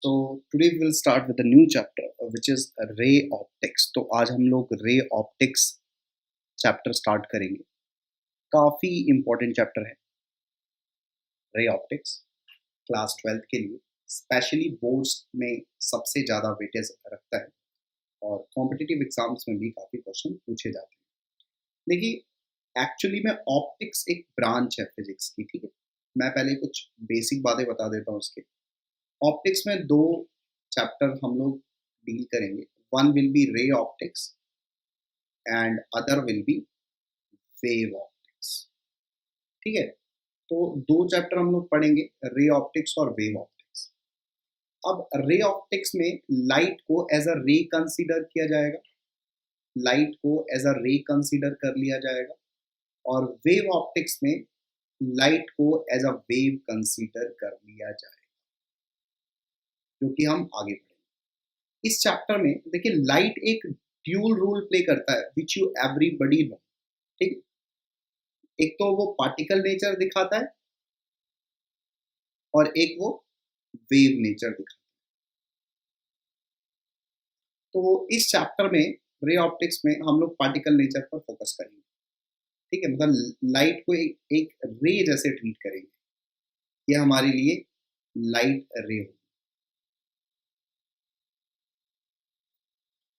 तो today we will start with a new chapter which is ray optics. तो आज हम लोग रे ऑप्टिक्स चैप्टर स्टार्ट करेंगे। काफ़ी इंपॉर्टेंट चैप्टर है रे ऑप्टिक्स, क्लास 12th के लिए स्पेशली बोर्ड्स में सबसे ज़्यादा वेटेज रखता है और कॉम्पिटिटिव एग्जाम्स में भी काफ़ी क्वेश्चन पूछे जाते हैं। देखिए, एक्चुअली में ऑप्टिक्स एक ब्रांच है फिजिक्स की, ठीक है। मैं पहले कुछ बेसिक बातें बता देता हूँ उसके। ऑप्टिक्स में दो चैप्टर हम लोग डील करेंगे। One will be ray optics and other will be wave optics, ठीक है। तो दो चैप्टर हम लोग पढ़ेंगे, रे ऑप्टिक्स और वेव ऑप्टिक्स। अब रे ऑप्टिक्स में लाइट को एज अ रे कंसीडर किया जाएगा, लाइट को एज अ रे कंसीडर कर लिया जाएगा, और वेव ऑप्टिक्स में लाइट को एज अ वेव कंसीडर कर लिया जाएगा, जो कि हम आगे पढ़ेंगे। इस चैप्टर में देखिए, लाइट एक ड्यूल रोल प्ले करता है विच यू एवरीबडी नो, ठीक। एक तो वो पार्टिकल नेचर दिखाता है और एक वो वेव नेचर दिखाता है। तो इस चैप्टर में रे ऑप्टिक्स में हम लोग पार्टिकल नेचर पर फोकस करेंगे, ठीक है। मतलब लाइट को एक रे जैसे ट्रीट करेंगे, ये हमारे लिए लाइट रे हो,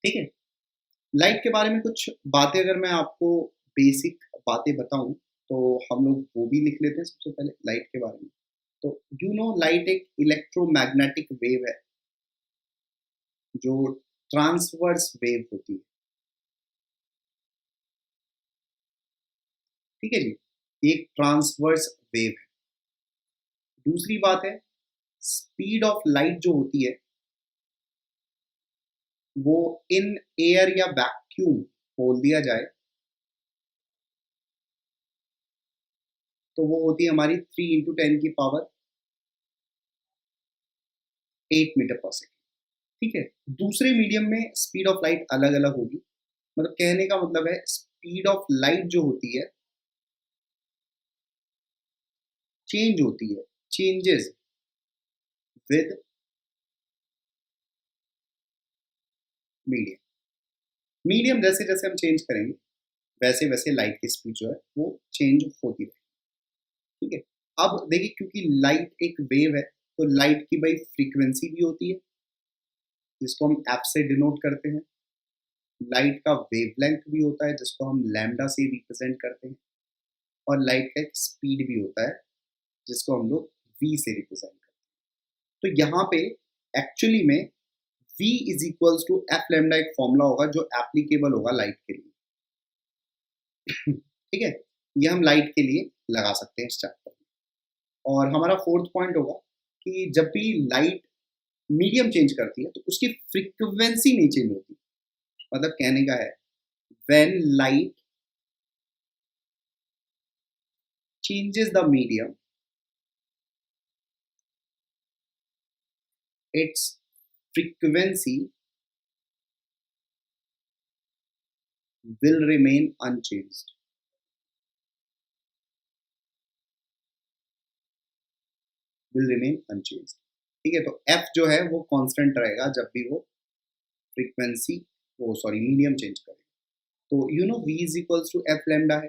ठीक है। लाइट के बारे में कुछ बातें अगर मैं आपको बेसिक बातें बताऊं तो हम लोग वो भी लिख लेते हैं सबसे पहले लाइट के बारे में। तो यू नो, लाइट एक इलेक्ट्रोमैग्नेटिक वेव है जो ट्रांसवर्स वेव होती है, ठीक है जी। एक ट्रांसवर्स वेव है। दूसरी बात है, स्पीड ऑफ लाइट जो होती है वो इन एयर या वैक्यूम बोल दिया जाए तो वो होती है हमारी 3 × 10⁸ ठीक है। दूसरे मीडियम में स्पीड ऑफ लाइट अलग अलग होगी। मतलब कहने का मतलब है, स्पीड ऑफ लाइट जो होती है चेंज होती है, चेंजेस विद मीडियम। मीडियम जैसे जैसे हम चेंज करेंगे वैसे वैसे लाइट की स्पीड जो है वो चेंज होती है, ठीक है। अब देखिए, क्योंकि लाइट एक वेव है तो लाइट की भाई फ्रीक्वेंसी भी होती है जिसको हम एफ से डिनोट करते हैं। लाइट का वेवलेंथ भी होता है जिसको हम लैम्डा से रिप्रेजेंट करते हैं। और लाइट का एक स्पीड भी होता है जिसको हम लोग वी से रिप्रेजेंट करते हैं। तो यहाँ पे एक्चुअली में v is equals to F lambda एक फॉर्मूला होगा जो एप्लीकेबल होगा लाइट के लिए, ठीक है। ये हम लाइट के लिए लगा सकते हैं इस चैप्टर में। और हमारा फोर्थ पॉइंट होगा कि जब भी लाइट मीडियम चेंज करती है तो उसकी फ्रीक्वेंसी नहीं चेंज होती। मतलब कहने का है, when light changes the medium, it's frequency will remain unchanged, will remain unchanged, ठीक है। तो f जो है वो कांस्टेंट रहेगा जब भी वो फ्रीक्वेंसी, वो सॉरी मीडियम चेंज करे। तो you know v is equals to F lambda है,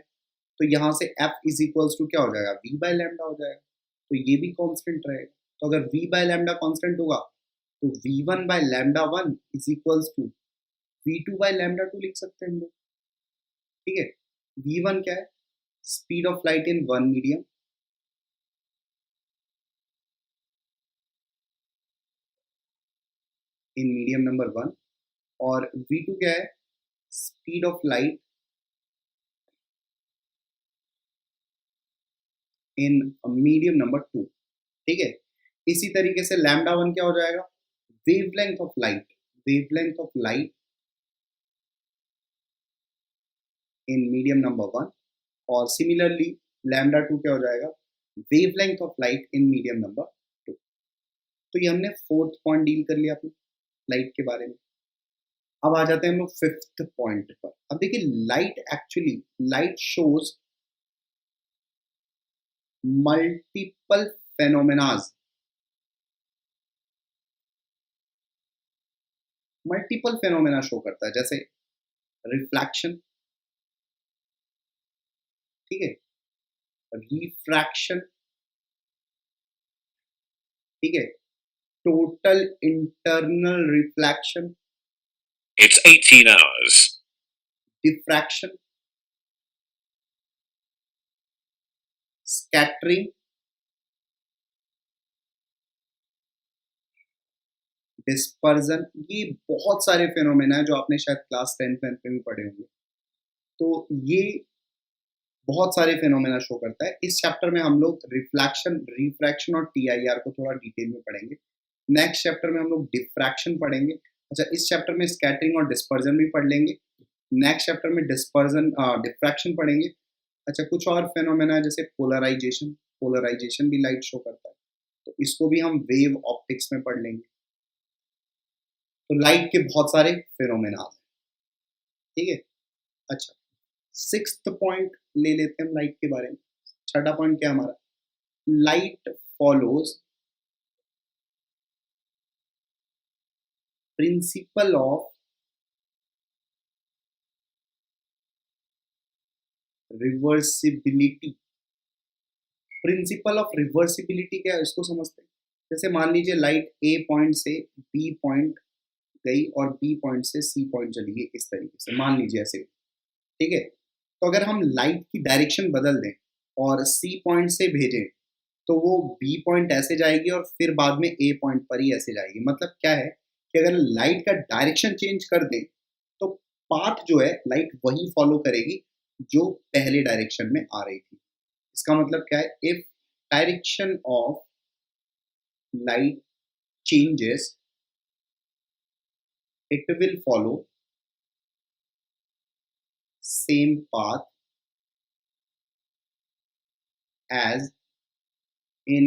तो यहाँ से f इज इक्वल्स टू क्या हो जाएगा, v बाय लैम्डा हो जाएगा। तो ये भी कांस्टेंट रहेगा। तो अगर v बाय लैम्डा कांस्टेंट होगा तो v1 by lambda 1 is equals to v2 by lambda 2 लिख सकते हैं हम लोग, ठीक है। v1 क्या है, speed of light in one medium, in medium number 1। और v2 क्या है, speed of light in medium number 2, ठीक है। इसी तरीके से लैम्डा 1 क्या हो जाएगा, wavelength of light, wavelength of light in medium number 1। और सिमिलरली लैम्डा 2 क्या हो जाएगा, wavelength of light in medium number 2। तो ये हमने फोर्थ पॉइंट डील कर लिया अपने लाइट के बारे में। अब आ जाते हैं हम लोग फिफ्थ पॉइंट पर। अब देखिए, light actually, light shows multiple phenomenas multiple phenomena show करता है, जैसे रिफ्लैक्शन, ठीक है, रिफ्रैक्शन, ठीक है, total internal reflection, It's 18 hours. Diffraction, scattering, dispersion. ये बहुत सारे फेनोमेना है जो आपने शायद क्लास 10th में भी पढ़े होंगे। तो ये बहुत सारे फेनोमेना शो करता है। इस चैप्टर में हम लोग रिफ्लैक्शन, रिफ्रैक्शन और टीआईआर को थोड़ा डिटेल में पढ़ेंगे। नेक्स्ट चैप्टर में हम लोग डिफ्रैक्शन पढ़ेंगे। अच्छा, इस चैप्टर में स्कैटरिंग और डिस्पर्जन भी पढ़ लेंगे। नेक्स्ट चैप्टर में डिफ्रैक्शन पढ़ेंगे। अच्छा, कुछ और फेनोमेना है जैसे पोलराइजेशन, पोलराइजेशन भी लाइट शो करता है, तो इसको भी हम वेव ऑप्टिक्स में पढ़ लेंगे। तो लाइट के बहुत सारे फेनोमेना हैं, ठीक है। अच्छा, सिक्स्थ पॉइंट ले लेते हैं हम लाइट के बारे में। छठा पॉइंट क्या हमारा, light follows principle of reversibility. Principle of reversibility क्या है, इसको समझते हैं। जैसे मान लीजिए लाइट ए पॉइंट से बी पॉइंट गई और बी पॉइंट से सी पॉइंट चली गई, इस तरीके से मान लीजिए ऐसे, ठीक है। तो अगर हम लाइट की डायरेक्शन बदल दें और सी पॉइंट से भेजें तो वो बी पॉइंट ऐसे जाएगी और फिर बाद में ए पॉइंट पर ही ऐसे जाएगी। मतलब क्या है कि अगर लाइट का डायरेक्शन चेंज कर दें तो पाथ जो है लाइट वही फॉलो करेगी जो पहले डायरेक्शन में आ रही थी। इसका मतलब क्या है, if direction of light changes it will follow same path as in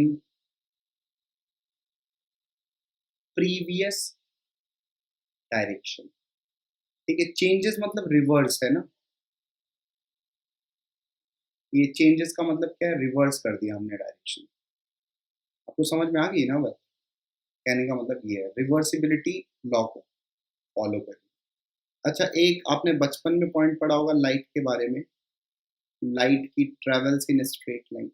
previous direction, ठीक है। चेंजेस मतलब रिवर्स है ना, ये चेंजेस का मतलब क्या है, रिवर्स कर दिया हमने डायरेक्शन। आपको समझ में आ गई ना बात, कहने का मतलब ये है रिवर्सिबिलिटी लॉ को फॉलो करें। अच्छा, एक आपने बचपन में पॉइंट पढ़ा होगा लाइट के बारे में, लाइट की ट्रेवल्स इन स्ट्रेट लाइन,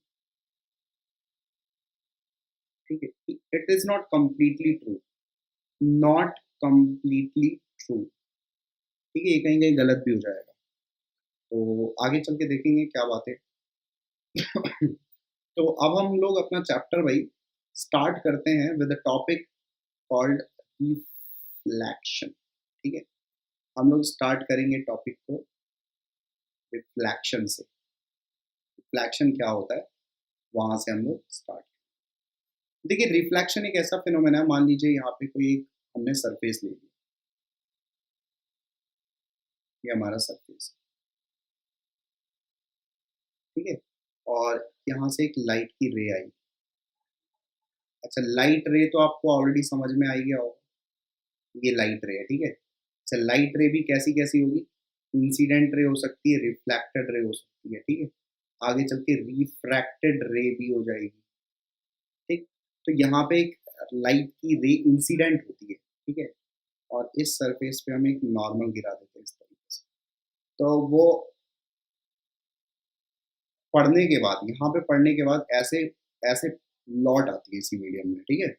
ठीक है। It is not completely true, not completely true, ठीक है, ये कहीं कहीं गलत भी हो जाएगा, तो आगे चल के देखेंगे क्या बात है। तो अब हम लोग अपना चैप्टर भाई स्टार्ट करते हैं with the topic called reflection, ठीक है। हम लोग स्टार्ट करेंगे टॉपिक को रिफ्लेक्शन से। रिफ्लेक्शन क्या होता है वहां से हम लोग स्टार्ट। देखिए, रिफ्लेक्शन एक ऐसा फिनोमेना है, मान लीजिए यहाँ पे कोई एक हमने सरफेस ले लिया, ये हमारा सरफेस, ठीक है, और यहाँ से एक लाइट की रे आई। अच्छा, लाइट रे तो आपको ऑलरेडी समझ में आ ही गया होगा, ये लाइट रे है, ठीक है। अच्छा, लाइट रे भी कैसी कैसी होगी, इंसिडेंट रे हो सकती है, रिफ्लेक्टेड रे हो सकती है, ठीक है। आगे चल के रिफ्रैक्टेड रे भी हो जाएगी, ठीक। तो यहाँ पे एक लाइट की रे इंसिडेंट होती है, ठीक है, और इस सरफेस पे हम एक नॉर्मल गिरा देते हैं इस तरीके से। तो वो पढ़ने के बाद, यहाँ पे पढ़ने के बाद ऐसे ऐसे लौट आती है इसी मीडियम में, ठीक है।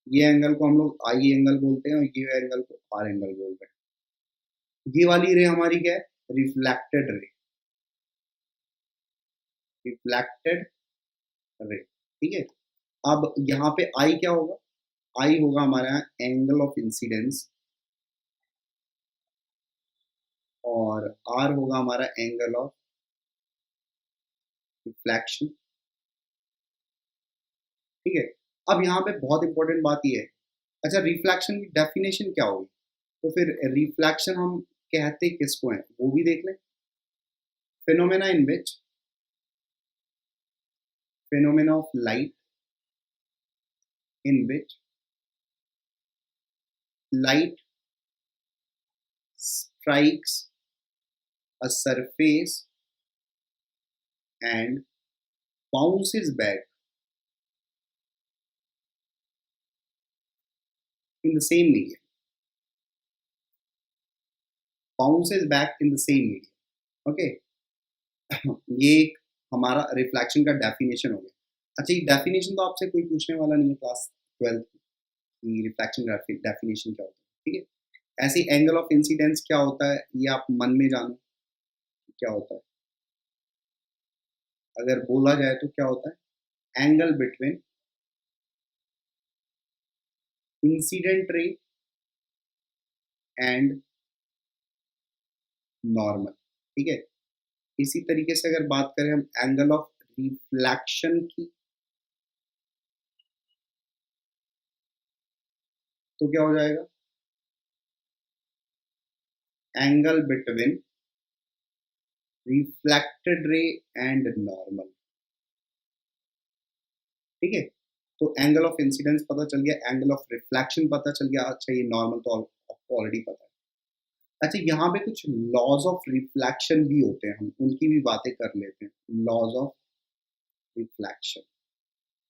ये एंगल को हम लोग आई एंगल बोलते हैं और ये एंगल को आर एंगल बोलते हैं। ये वाली रे हमारी क्या है, रिफ्लेक्टेड रे, रिफ्लेक्टेड रे, ठीक है। अब यहाँ पे आई क्या होगा, आई होगा हमारे यहाँ एंगल ऑफ इंसिडेंस, और आर होगा हमारा एंगल ऑफ रिफ्लेक्शन, ठीक है। अब यहाँ पे बहुत इंपॉर्टेंट बात ये है, अच्छा रिफ्लेक्शन की डेफिनेशन क्या होगी, तो फिर रिफ्लेक्शन हम कहते किसको हैं वो भी देख लें। Phenomena in which, phenomena of light in which light strikes a surface and bounces back in the same medium, bounces back in the same medium. Okay, ये एक हमारा रिफ्लेक्शन का डेफिनेशन हो गया। अच्छा, ये डेफिनेशन तो आपसे कोई पूछने वाला नहीं है क्लास 12 की रिफ्लेक्शन डेफिनेशन क्या होता है, ठीक है। ऐसे एंगल ऑफ इंसिडेंस क्या होता है ये आप मन में जानो क्या होता है। अगर बोला जाए तो क्या होता है, angle between incident ray and normal, ठीक है। इसी तरीके से अगर बात करें हम एंगल ऑफ रिफ्लेक्शन की, तो क्या हो जाएगा, angle between reflected ray and normal, ठीक है। तो एंगल ऑफ इंसिडेंस पता चल गया, एंगल ऑफ रिफ्लेक्शन पता चल गया। अच्छा, ये नॉर्मल तो आपको ऑलरेडी पता है। अच्छा, यहाँ पे कुछ लॉज ऑफ रिफ्लेक्शन भी होते हैं, हम उनकी भी बातें कर लेते हैं। लॉज ऑफ रिफ्लेक्शन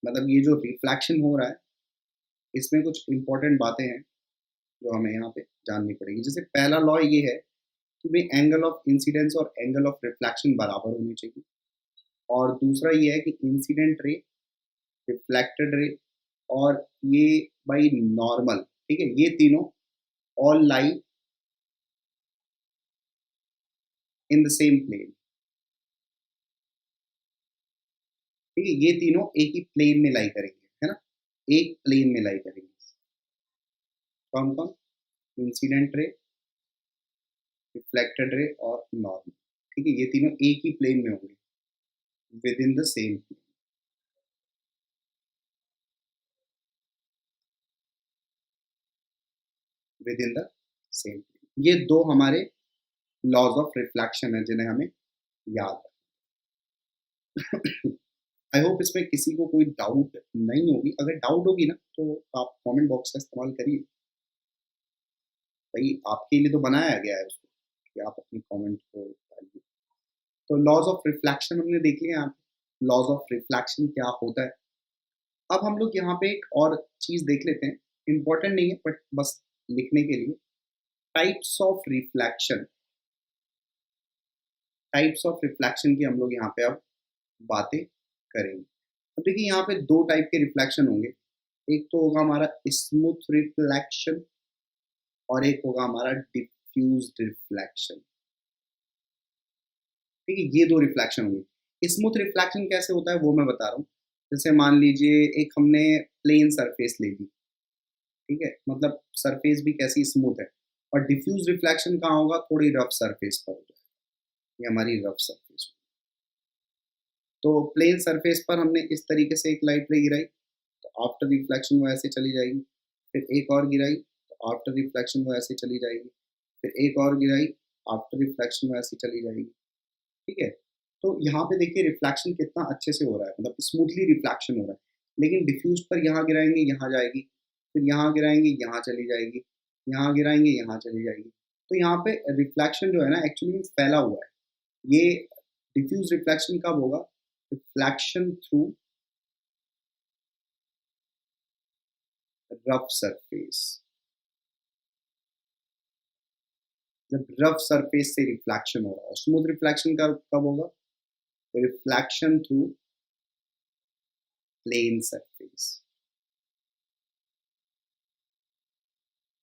मतलब ये जो रिफ्लेक्शन हो रहा है इसमें कुछ इंपॉर्टेंट बातें हैं जो हमें यहाँ पे जाननी पड़ेगी। जैसे पहला लॉ ये है कि भाई एंगल ऑफ इंसिडेंस और एंगल ऑफ रिफ्लेक्शन बराबर होनी चाहिए। और दूसरा ये है कि इंसिडेंट रे, रिफ्लेक्टेड रे और ये बाई नॉर्मल, ठीक है, ये तीनों all lie in the same plane, ठीक है। ये तीनों एक ही प्लेन में लाई करेंगे, है ना, एक प्लेन में लाई करेंगे। कौन कौन, इंसिडेंट रे, रिफ्लेक्टेड रे और नॉर्मल, ठीक है। ये तीनों एक ही प्लेन में होंगे, within the same plane. Within the same plane, ये दो हमारे लॉज ऑफ रिफ्लेक्शन है जिन्हें हमें याद है। आई होप इसमें किसी को कोई डाउट नहीं होगी। अगर डाउट होगी ना तो आप कमेंट बॉक्स का इस्तेमाल करिए, भाई आपके लिए तो बनाया गया है उसको कि आप अपनी कमेंट को डालिए। तो लॉज ऑफ रिफ्लेक्शन हमने देख लिया यहाँ पे, लॉज ऑफ रिफ्लेक्शन क्या होता है। अब हम लोग यहाँ पे एक और चीज देख लेते हैं, इंपॉर्टेंट नहीं है बट बस लिखने के लिए। Types of reflection, types of reflection की हम लोग यहाँ पे अब बातें करेंगे। अब देखिए यहाँ पे दो टाइप के रिफ्लेक्शन होंगे, एक तो होगा हमारा स्मूथ रिफ्लेक्शन और एक होगा हमारा डिफ्यूज्ड रिफ्लेक्शन, ठीक है। ये दो रिफ्लेक्शन होंगे। स्मूथ रिफ्लेक्शन कैसे होता है वो मैं बता रहा हूँ। जैसे मान लीजिए एक हमने प्लेन सरफेस ले ली, ठीक है, मतलब सरफेस भी कैसी स्मूथ है। और डिफ्यूज रिफ्लेक्शन कहाँ होगा, थोड़ी रफ सरफेस पर होगा, ये हमारी रफ सरफेस। तो प्लेन सरफेस पर हमने इस तरीके से एक लाइट रे गिराई तो आफ्टर रिफ्लेक्शन वो ऐसे चली जाएगी, फिर एक और गिराई तो आफ्टर रिफ्लेक्शन वो ऐसे चली जाएगी, फिर एक और गिराई आफ्टर रिफ्लेक्शन वो ऐसे चली जाएगी, ठीक है। तो यहाँ पे देखिए रिफ्लेक्शन कितना अच्छे से हो रहा है, मतलब स्मूथली रिफ्लेक्शन हो रहा है। लेकिन डिफ्यूज पर यहाँ गिराएंगे यहाँ जाएगी, फिर यहाँ गिराएंगे यहाँ चली जाएगी, यहाँ गिराएंगे यहाँ चली जाएगी। तो यहाँ पे रिफ्लेक्शन जो है ना एक्चुअली में फैला हुआ है। ये डिफ्यूज रिफ्लेक्शन कब होगा, रिफ्लेक्शन थ्रू रफ सरफेस, जब रफ सरफेस से रिफ्लेक्शन हो रहा है। स्मूथ रिफ्लेक्शन कब होगा, रिफ्लेक्शन थ्रू प्लेन सरफेस,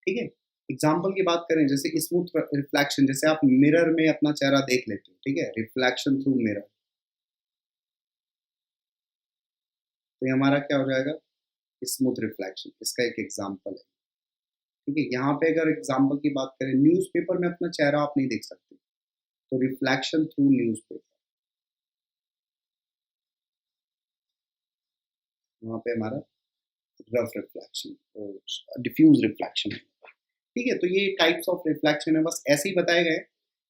ठीक है। एग्जाम्पल की बात करें, जैसे स्मूथ रिफ्लेक्शन, जैसे आप मिरर में अपना चेहरा देख लेते हो, ठीक है, रिफ्लेक्शन थ्रू मिरर, तो ये हमारा क्या हो जाएगा, स्मूथ रिफ्लेक्शन। इसका एक एग्जाम्पल है, ठीक है। यहाँ पे अगर एग्जाम्पल की बात करें, न्यूज़पेपर में अपना चेहरा आप नहीं देख सकते, तो रिफ्लेक्शन थ्रू न्यूज़पेपर, वहाँ पे हमारा रफ रिफ्लेक्शन, डिफ्यूज रिफ्लेक्शन, ठीक है। तो ये टाइप्स ऑफ रिफ्लेक्शन है, बस ऐसे ही बताए गए,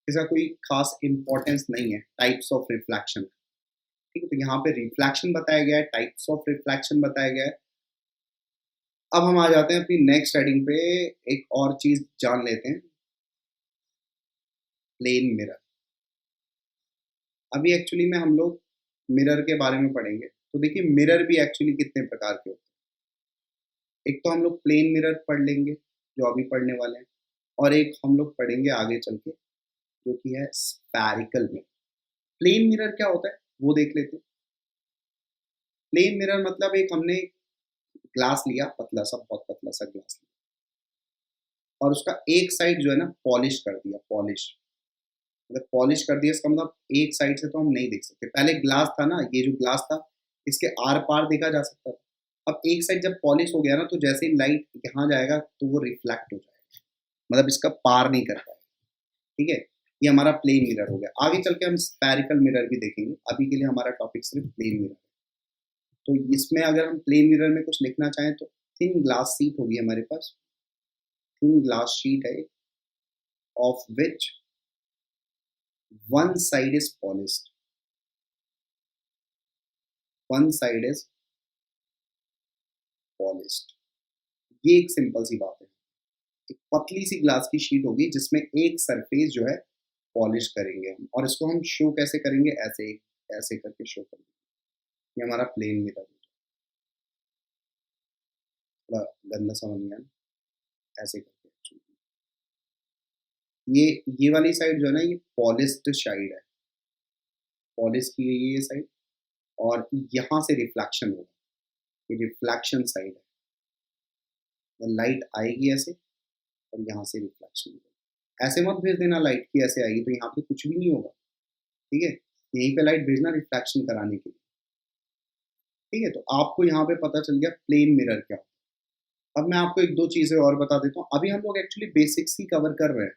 इसका कोई खास इंपॉर्टेंस नहीं है टाइप्स ऑफ रिफ्लेक्शन, ठीक है। तो यहाँ पे रिफ्लेक्शन बताया गया है, टाइप्स ऑफ रिफ्लेक्शन बताया गया है। अब हम आ जाते हैं अपनी नेक्स्ट हेडिंग पे, एक और चीज जान लेते हैं, प्लेन मिरर। अभी एक्चुअली में हम लोग मिरर के बारे में पढ़ेंगे। तो देखिए मिरर भी एक्चुअली कितने प्रकार के होते हैं। एक तो हम लोग प्लेन मिरर पढ़ लेंगे जो अभी पढ़ने वाले हैं, और एक हम लोग पढ़ेंगे आगे चल के जो कि है स्फेरिकल मिरर। प्लेन मिरर क्या होता है वो देख लेते हैं। प्लेन मिरर मतलब एक हमने ग्लास लिया, पतला सा, बहुत पतला सा ग्लास लिया, और उसका एक साइड जो है ना पॉलिश कर दिया। पॉलिश मतलब पॉलिश कर दिया, इसका मतलब एक साइड से तो हम नहीं देख सकते। पहले ग्लास था ना, ये जो ग्लास था इसके आर पार देखा जा सकता था। अब एक साइड जब पॉलिश हो गया ना, तो जैसे ही लाइट यहाँ जाएगा तो वो रिफ्लेक्ट हो जाएगा, मतलब इसका पार नहीं कर पाएगा। ठीक है, ये हमारा प्लेन मिरर हो गया। आगे चल के हम स्फेरिकल मिरर भी देखेंगे, अभी के लिए हमारा टॉपिक सिर्फ प्लेन मिरर है। तो इसमें अगर हम प्लेन मिरर में कुछ लिखना चाहें तो थिन ग्लास शीट होगी हमारे पास। थिन ग्लास शीट है, of which one side is polished, one side is polished. ये एक सिंपल सी बात है। एक पतली सी ग्लास की शीट होगी जिसमें एक सरफेस जो है पॉलिश करेंगे हम, और इसको हम शो कैसे करेंगे, ऐसे ऐसे करके शो करेंगे। ये हमारा प्लेन मिरर है। थोड़ा गंदा सा बन गया ना, ऐसे करके। ये वाली साइड जो है ना, ये पॉलिश्ड साइड है, पॉलिश की गई है ये साइड, और यहाँ से रिफ्लेक्शन होगा, ये रिफ्लेक्शन साइड है। लाइट आएगी ऐसे, और यहाँ से रिफ्लेक्शन होगा। ऐसे मत भेज देना लाइट की ऐसे आएगी, तो यहाँ पे कुछ भी नहीं होगा। ठीक है, यहीं पे लाइट भेजना रिफ्लेक्शन कराने के लिए। ठीक है, तो आपको यहाँ पे पता चल गया प्लेन मिरर क्या होता है। अब मैं आपको एक दो चीजें और बता देता हूँ। अभी हम लोग एक्चुअली बेसिक्स ही कवर कर रहे हैं।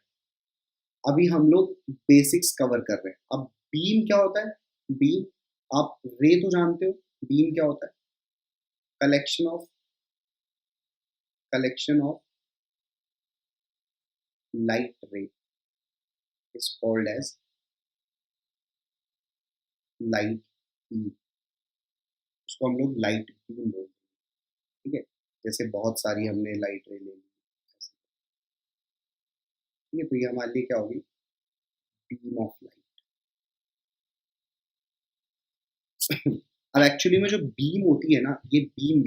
अभी हम लोग बेसिक्स कवर कर रहे हैं। अब बीम क्या होता है? बीम, आप रे तो जानते हो। बीम क्या होता है? Collection of light ray is called as light beam. उसको हम लोग लाइट बीम बोलते हैं। ठीक है, जैसे बहुत सारी हमने लाइट रे ले ली। ठीक है, तो ये हमारे लिए क्या होगी? Beam of light. अब एक्चुअली में जो बीम होती है ना, ये बीम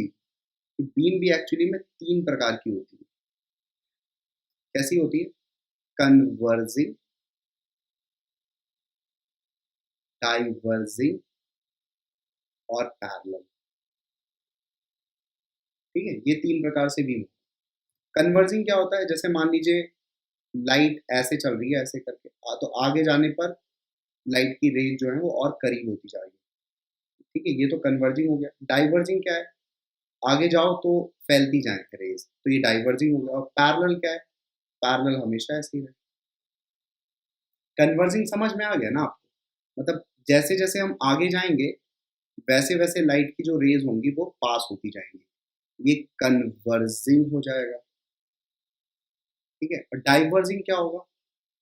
भी एक्चुअली में तीन प्रकार की होती है। कैसी होती है? कन्वर्जिंग, डाइवर्जिंग और पैरेलल। ठीक है, ये तीन प्रकार से बीम। कन्वर्जिंग क्या होता है? जैसे मान लीजिए लाइट ऐसे चल रही है ऐसे करके, तो आगे जाने पर लाइट की रेंज जो है वो और करीब होती जा रही है। ठीक है, ये तो कन्वर्जिंग हो गया। डाइवर्जिंग क्या है? आगे जाओ तो फैलती जाए रेज, तो ये डाइवर्जिंग हो गया। और पैरेलल क्या है? पैरेलल हमेशा ऐसे ही रहे। कन्वर्जिंग समझ में आ गया ना आपको? मतलब जैसे जैसे हम आगे जाएंगे वैसे वैसे लाइट की जो रेज होंगी वो पास होती जाएंगी, ये कन्वर्जिंग हो जाएगा। ठीक है, और डाइवर्जिंग क्या होगा?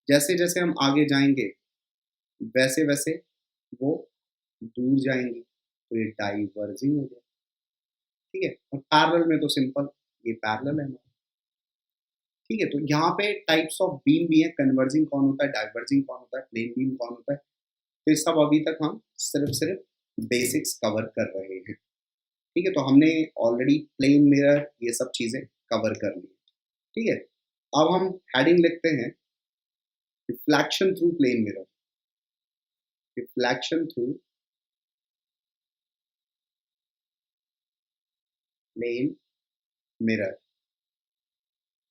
जैसे जैसे हम आगे जाएंगे वैसे वैसे वो दूर जाएंगी, तो ये डाइवर्जिंग हो गया। ठीक है, और पैरेलल में तो सिंपल, ये पैरेलल है हमारा। ठीक है, तो यहाँ पे टाइप्स ऑफ बीम भी है। कन्वर्जिंग कौन होता है, डाइवर्जिंग कौन होता है, प्लेन बीम कौन होता है, तो ये सब अभी तक हम सिर्फ सिर्फ बेसिक्स कवर कर रहे हैं। ठीक है, तो हमने ऑलरेडी प्लेन मिरर ये सब चीज़ें कवर कर ली। ठीक है, अब हम हेडिंग लिखते हैं reflection through plane mirror. Reflection through plane mirror.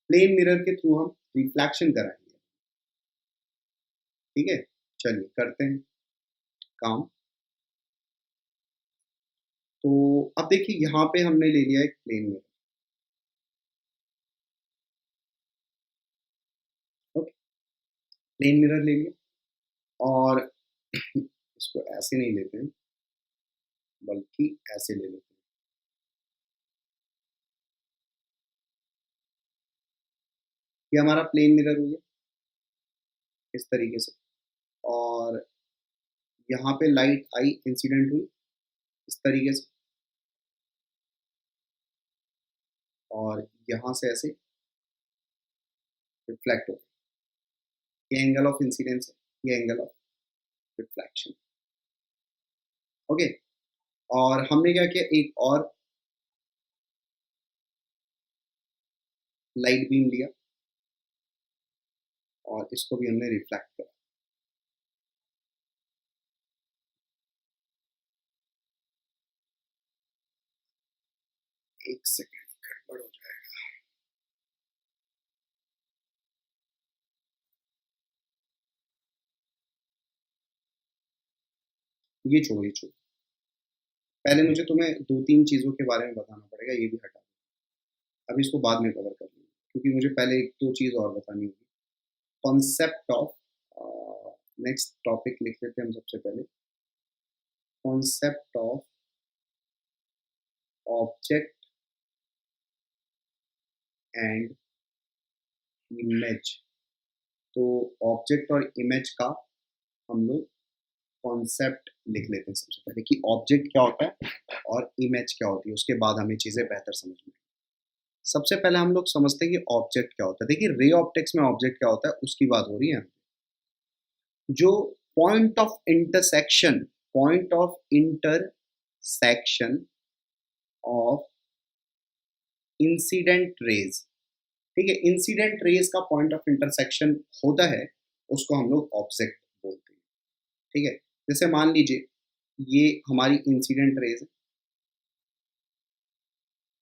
Plane mirror के थ्रू हम रिफ्लेक्शन कराएंगे। ठीक है, चलिए करते हैं काम। तो अब देखिए यहाँ पे हमने ले लिया एक plane mirror. Okay, plane mirror ले लिया, और इसको ऐसे नहीं लेते हैं बल्कि ऐसे ले लेते हैं। ये हमारा प्लेन मिरर हो गया इस तरीके से, और यहाँ पे लाइट आई, इंसिडेंट हुई इस तरीके से, और यहाँ से ऐसे रिफ्लेक्ट हो। ये एंगल ऑफ इंसिडेंस है, ये एंगल ऑफ रिफ्लेक्शन। ओके, और हमने क्या किया, एक और लाइट बीम लिया और इसको भी हमने रिफ्लेक्ट करा। एक सेकेंड, गड़बड़ हो जाएगा। ये छोड़ो, ये छोड़ो। पहले मुझे तुम्हें 2-3 चीज़ों के बारे में बताना पड़ेगा, ये भी हटा दो। अभी इसको बाद में कवर कर लेंगे, क्योंकि मुझे पहले 1-2 चीज़ और बतानी होगी। कॉन्सेप्ट ऑफ नेक्स्ट टॉपिक लिख लेते हैं हम सबसे पहले। Concept of object and image. तो ऑब्जेक्ट और इमेज का हम लोग कॉन्सेप्ट लिख लेते हैं सबसे पहले कि ऑब्जेक्ट क्या होता है और इमेज क्या होती है, उसके बाद हमें चीज़ें बेहतर समझ में। सबसे पहले हम लोग समझते हैं कि ऑब्जेक्ट क्या होता है। देखिए, रे ऑप्टिक्स में ऑब्जेक्ट क्या होता है उसकी बात हो रही है। जो point of intersection of incident raise, ठीक है, इंसिडेंट रेज का पॉइंट ऑफ इंटरसेक्शन होता है, उसको हम लोग ऑब्जेक्ट बोलते हैं। ठीक है, जैसे मान लीजिए ये हमारी इंसिडेंट रेज है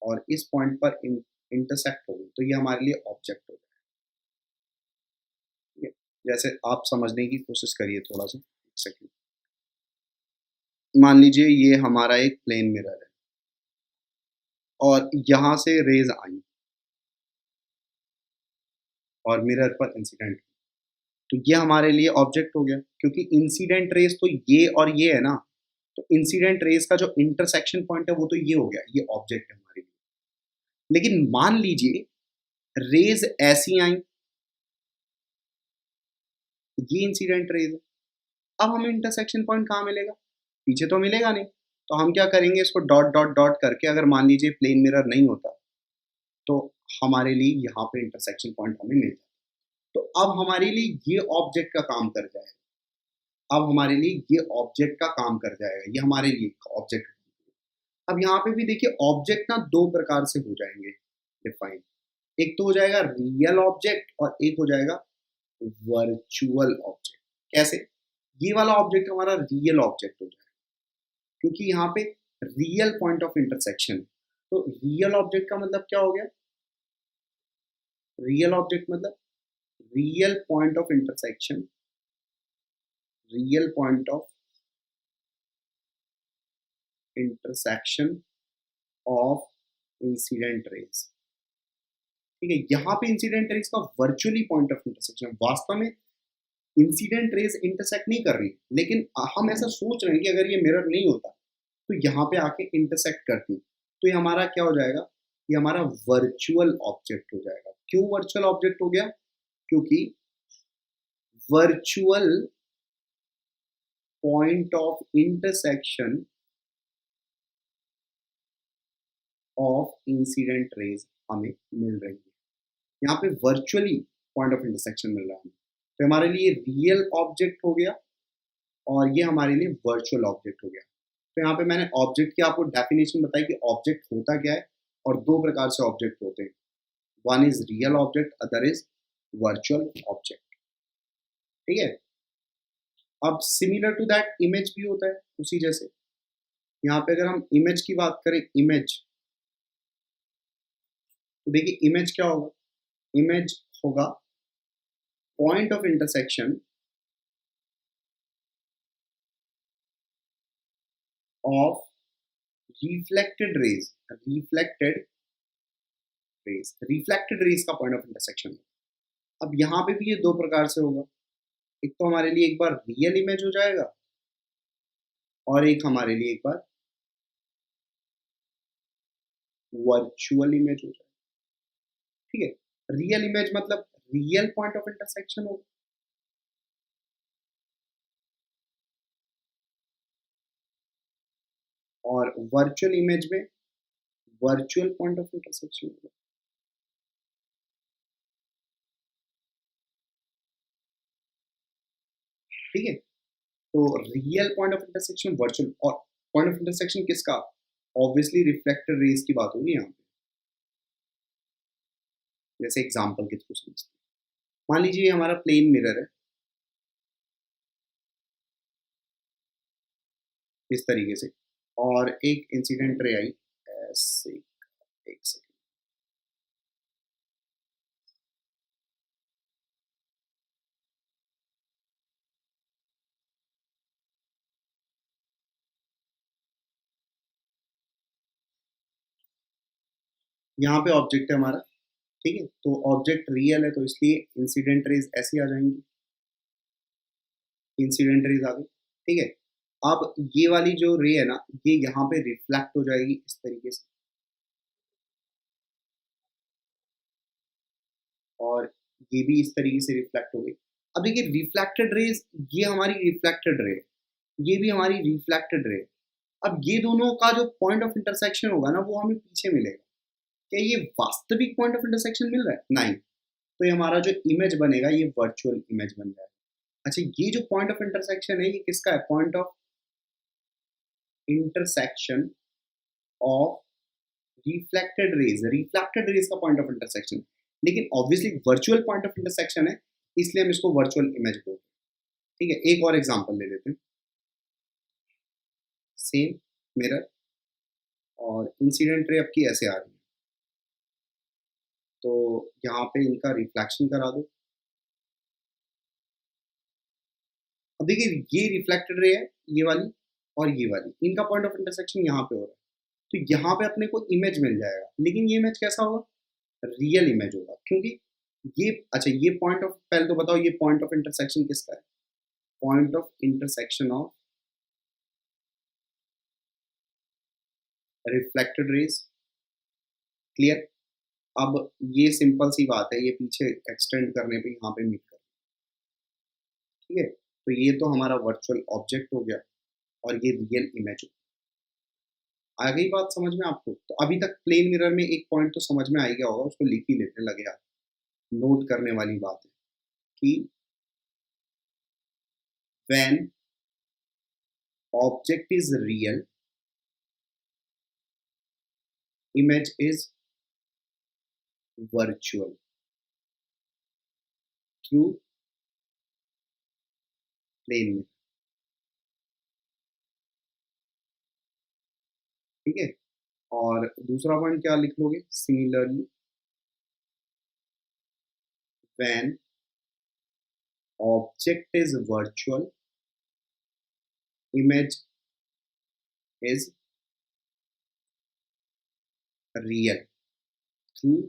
और इस पॉइंट पर इंटरसेक्ट हो गई, तो ये हमारे लिए ऑब्जेक्ट हो गया। ठीक है, जैसे आप समझने की कोशिश करिए थोड़ा सा, एक सेकेंड। मान लीजिए ये हमारा एक प्लेन मिरर है और यहां से रेज आई और मिरर पर इंसिडेंट, तो ये हमारे लिए ऑब्जेक्ट हो गया, क्योंकि इंसिडेंट रेज तो ये और ये है ना, तो इंसिडेंट रेज का जो इंटरसेक्शन पॉइंट है वो तो ये हो गया, ये ऑब्जेक्ट है हमारे लिए। लेकिन मान लीजिए रेज ऐसी आई, ये इंसिडेंट रेज है, अब हमें इंटरसेक्शन पॉइंट कहाँ मिलेगा? पीछे तो मिलेगा नहीं। तो हम क्या करेंगे, इसको डॉट डॉट डॉट करके, अगर मान लीजिए प्लेन मिरर नहीं होता तो हमारे लिए यहाँ पे इंटरसेक्शन पॉइंट हमें मिल जाता। तो अब हमारे लिए ये ऑब्जेक्ट का काम कर जाएगा, अब हमारे लिए ये ऑब्जेक्ट का काम कर जाएगा, ये हमारे लिए ऑब्जेक्ट। अब यहाँ पे भी देखिए, ऑब्जेक्ट ना दो प्रकार से हो जाएंगे डिफाइन। एक तो हो जाएगा रियल ऑब्जेक्ट और एक हो जाएगा वर्चुअल ऑब्जेक्ट। कैसे? ये वाला ऑब्जेक्ट हमारा रियल ऑब्जेक्ट हो जाएगा, क्योंकि यहाँ पे रियल पॉइंट ऑफ इंटरसेक्शन। तो रियल ऑब्जेक्ट का मतलब क्या हो गया? रियल ऑब्जेक्ट मतलब real point of intersection, real point of intersection of incident raise. ठीक है, यहाँ पे इंसिडेंट रेज का वर्चुअली पॉइंट ऑफ इंटरसेक्शन, वास्तव में इंसिडेंट रेज इंटरसेक्ट नहीं कर रही, लेकिन हम ऐसा सोच रहे हैं कि अगर ये मिरर नहीं होता तो यहाँ पे आके इंटरसेक्ट करती, तो ये हमारा क्या हो जाएगा? ये हमारा वर्चुअल ऑब्जेक्ट हो जाएगा। क्यों वर्चुअल ऑब्जेक्ट हो गया? क्योंकि virtual point of intersection of incident raise हमें मिल रही है। यहाँ पे वर्चुअली पॉइंट ऑफ इंटरसेक्शन मिल रहा है, तो हमारे लिए रियल ऑब्जेक्ट हो गया और ये हमारे लिए वर्चुअल ऑब्जेक्ट हो गया। तो यहाँ पे मैंने ऑब्जेक्ट की आपको डेफिनेशन बताई कि ऑब्जेक्ट होता क्या है, और दो प्रकार से ऑब्जेक्ट होते हैं, one is real object, other is virtual object. ठीक है, अब सिमिलर टू दैट इमेज भी होता है उसी जैसे। यहाँ पे अगर हम इमेज की बात करें, इमेज, तो देखिए इमेज क्या होगा? इमेज होगा point of intersection of reflected raise, reflected raise का पॉइंट ऑफ इंटरसेक्शन। अब यहाँ पे भी ये दो प्रकार से होगा, एक तो हमारे लिए एक बार रियल इमेज हो जाएगा और एक हमारे लिए एक बार वर्चुअल इमेज हो जाएगा। ठीक है, रियल इमेज मतलब रियल पॉइंट ऑफ इंटरसेक्शन होगा, और वर्चुअल इमेज में वर्चुअल पॉइंट ऑफ इंटरसेक्शन होगा। ठीक है, तो real point of intersection, virtual, और पॉइंट ऑफ इंटरसेक्शन किसका? ऑब्वियसली रिफ्लेक्टेड रेज की बात होगी यहाँ पे। जैसे एग्जांपल के थ्रू समझते हैं, मान लीजिए हमारा प्लेन मिरर है इस तरीके से, और एक इंसिडेंट रे आई ऐसे, एक सेकेंड, यहाँ पे ऑब्जेक्ट है हमारा, ठीक है, तो ऑब्जेक्ट रियल है तो इसलिए इंसिडेंट रेज ऐसी आ जाएंगी, इंसिडेंट रेज आ गई, ठीक है। अब ये वाली जो रे है ना, ये यहाँ पे रिफ्लेक्ट हो जाएगी इस तरीके से, और ये भी इस तरीके से रिफ्लेक्ट हो गई। अब देखिए रिफ्लेक्टेड रेज, ये हमारी रिफ्लेक्टेड रे, ये भी हमारी रिफ्लेक्टेड रे। अब ये दोनों का जो पॉइंट ऑफ इंटरसेक्शन होगा ना, वो हमें पीछे मिलेगा। क्या ये वास्तविक पॉइंट ऑफ इंटरसेक्शन मिल रहा है? नहीं। तो ये हमारा जो इमेज बनेगा ये वर्चुअल इमेज बन जाएगा। अच्छा, ये जो पॉइंट ऑफ इंटरसेक्शन है ये किसका है? Point of intersection of reflected raise का पॉइंट ऑफ इंटरसेक्शन। लेकिन obviously virtual point of intersection है, इसलिए हम इसको वर्चुअल इमेज बोलते हैं, ठीक है। एक और एग्जांपल ले लेते हैं, सेम मिरर और इंसिडेंट रे आपकी ऐसे आ रही है, तो यहाँ पे इनका रिफ्लेक्शन करा दो। अब देखिए ये रिफ्लेक्टेड रे है, ये वाली और ये वाली, इनका पॉइंट ऑफ इंटरसेक्शन यहाँ पे हो रहा है, तो यहाँ पे अपने को इमेज मिल जाएगा। लेकिन ये इमेज कैसा होगा? रियल इमेज होगा, क्योंकि ये, अच्छा ये पॉइंट ऑफ, पहले तो बताओ ये पॉइंट ऑफ इंटरसेक्शन किसका है? Point of intersection of reflected raise, clear. अब ये सिंपल सी बात है, ये पीछे एक्सटेंड करने पे यहाँ पे मीट कर, ठीक है। तो ये तो हमारा वर्चुअल ऑब्जेक्ट हो गया और ये रियल इमेज हो गया। आ गई बात समझ में आपको? तो अभी तक प्लेन मिरर में एक पॉइंट तो समझ में आ ही गया होगा, उसको लिख ही लेने लगे आप। नोट करने वाली बात है कि when object is real, image is virtual through plane mirror, ठीक है। और दूसरा पॉइंट क्या लिख लोगे? Similarly when object is virtual, image is real through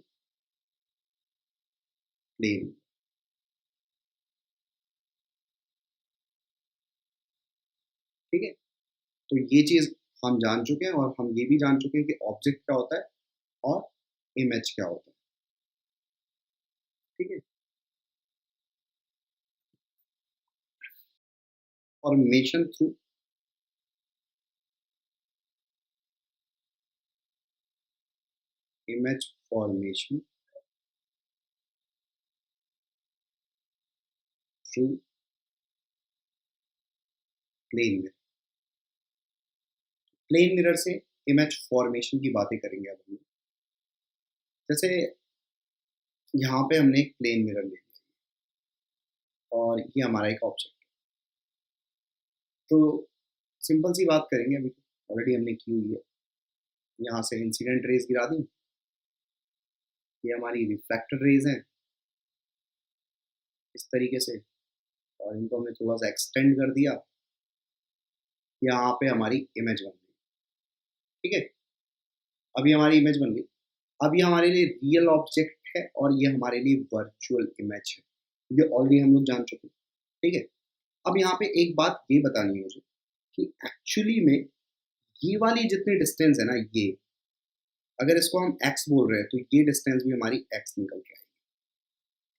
plane, ठीक है। तो ये चीज हम जान चुके हैं, और हम ये भी जान चुके हैं कि ऑब्जेक्ट क्या होता है और इमेज क्या होता है, ठीक है। Formation through image formation through plane mirror, plane mirror से इमेज फॉर्मेशन की बातें करेंगे अब हम। जैसे यहाँ पे हमने एक प्लेन मिरर ले लिया और ये हमारा एक ऑब्जेक्ट है, तो सिंपल सी बात करेंगे, अभी ऑलरेडी हमने की हुई है। यहाँ से इंसिडेंट रेज गिरा दी, ये हमारी रिफ्लेक्टेड रेज है इस तरीके से, और इनको हमने थोड़ा सा एक्सटेंड कर दिया, यहाँ पे हमारी इमेज बन गई, ठीक है। अभी हमारी इमेज बन गई। अब ये हमारे लिए रियल ऑब्जेक्ट है और ये हमारे लिए वर्चुअल इमेज है, ये ऑलरेडी हम लोग जान चुके हैं, ठीक है। अब यहाँ पे एक बात ये बतानी है मुझे कि एक्चुअली में ये वाली जितनी डिस्टेंस है ना, ये अगर इसको हम x बोल रहे हैं तो ये डिस्टेंस भी हमारी x निकल के आएगी,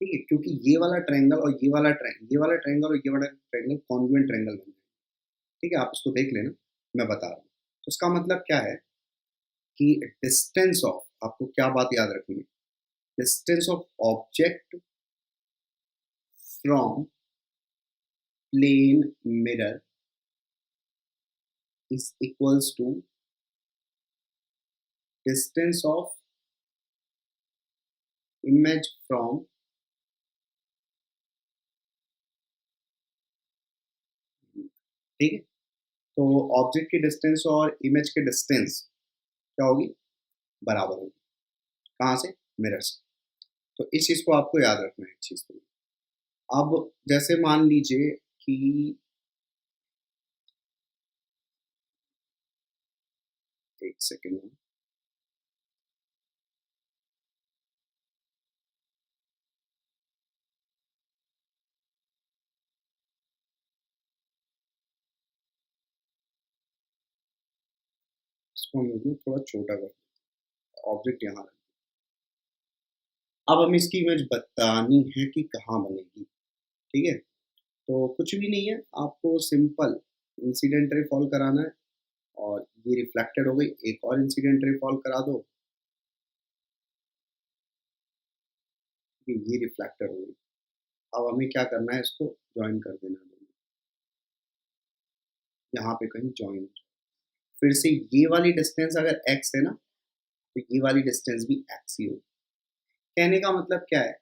ठीक है, क्योंकि ये वाला ट्रायंगल और ये वाला ट्रायंगल, ये वाला ट्रायंगल और ये वाला ट्रायंगल कॉन्ग्रुएंट ट्रायंगल बन जाएंगे, ठीक है। आप इसको देख लेना, मैं बता रहा हूँ। तो इसका मतलब क्या है कि डिस्टेंस ऑफ, आपको क्या बात याद रखनी है, distance of object from plane mirror is equals to distance of image from ठीक है। तो ऑब्जेक्ट की डिस्टेंस और इमेज की डिस्टेंस क्या होगी? बराबर होगी, कहाँ से? मिरर से। तो इस चीज़ को आपको याद रखना है, इस चीज़ को। अब जैसे मान लीजिए कि एक सेकंड में, इसको हम लोग थोड़ा छोटा कर, ऑब्जेक्ट यहाँ रखें। अब हमें इसकी इमेज बतानी है कि कहाँ बनेगी, ठीक है? तो कुछ भी नहीं है, आपको सिंपल इंसिडेंट रे फॉल कराना है और ये रिफ्लेक्टेड हो गई, एक और इंसिडेंट रे फॉल करा दो, ये रिफ्लेक्टेड हो गई। अब हमें क्या करना है, इसको जॉइन कर देना है, यहाँ पे कहीं जॉइन। फिर से ये वाली डिस्टेंस अगर x है ना, तो ये वाली डिस्टेंस भी x ही होगी। कहने का मतलब क्या है?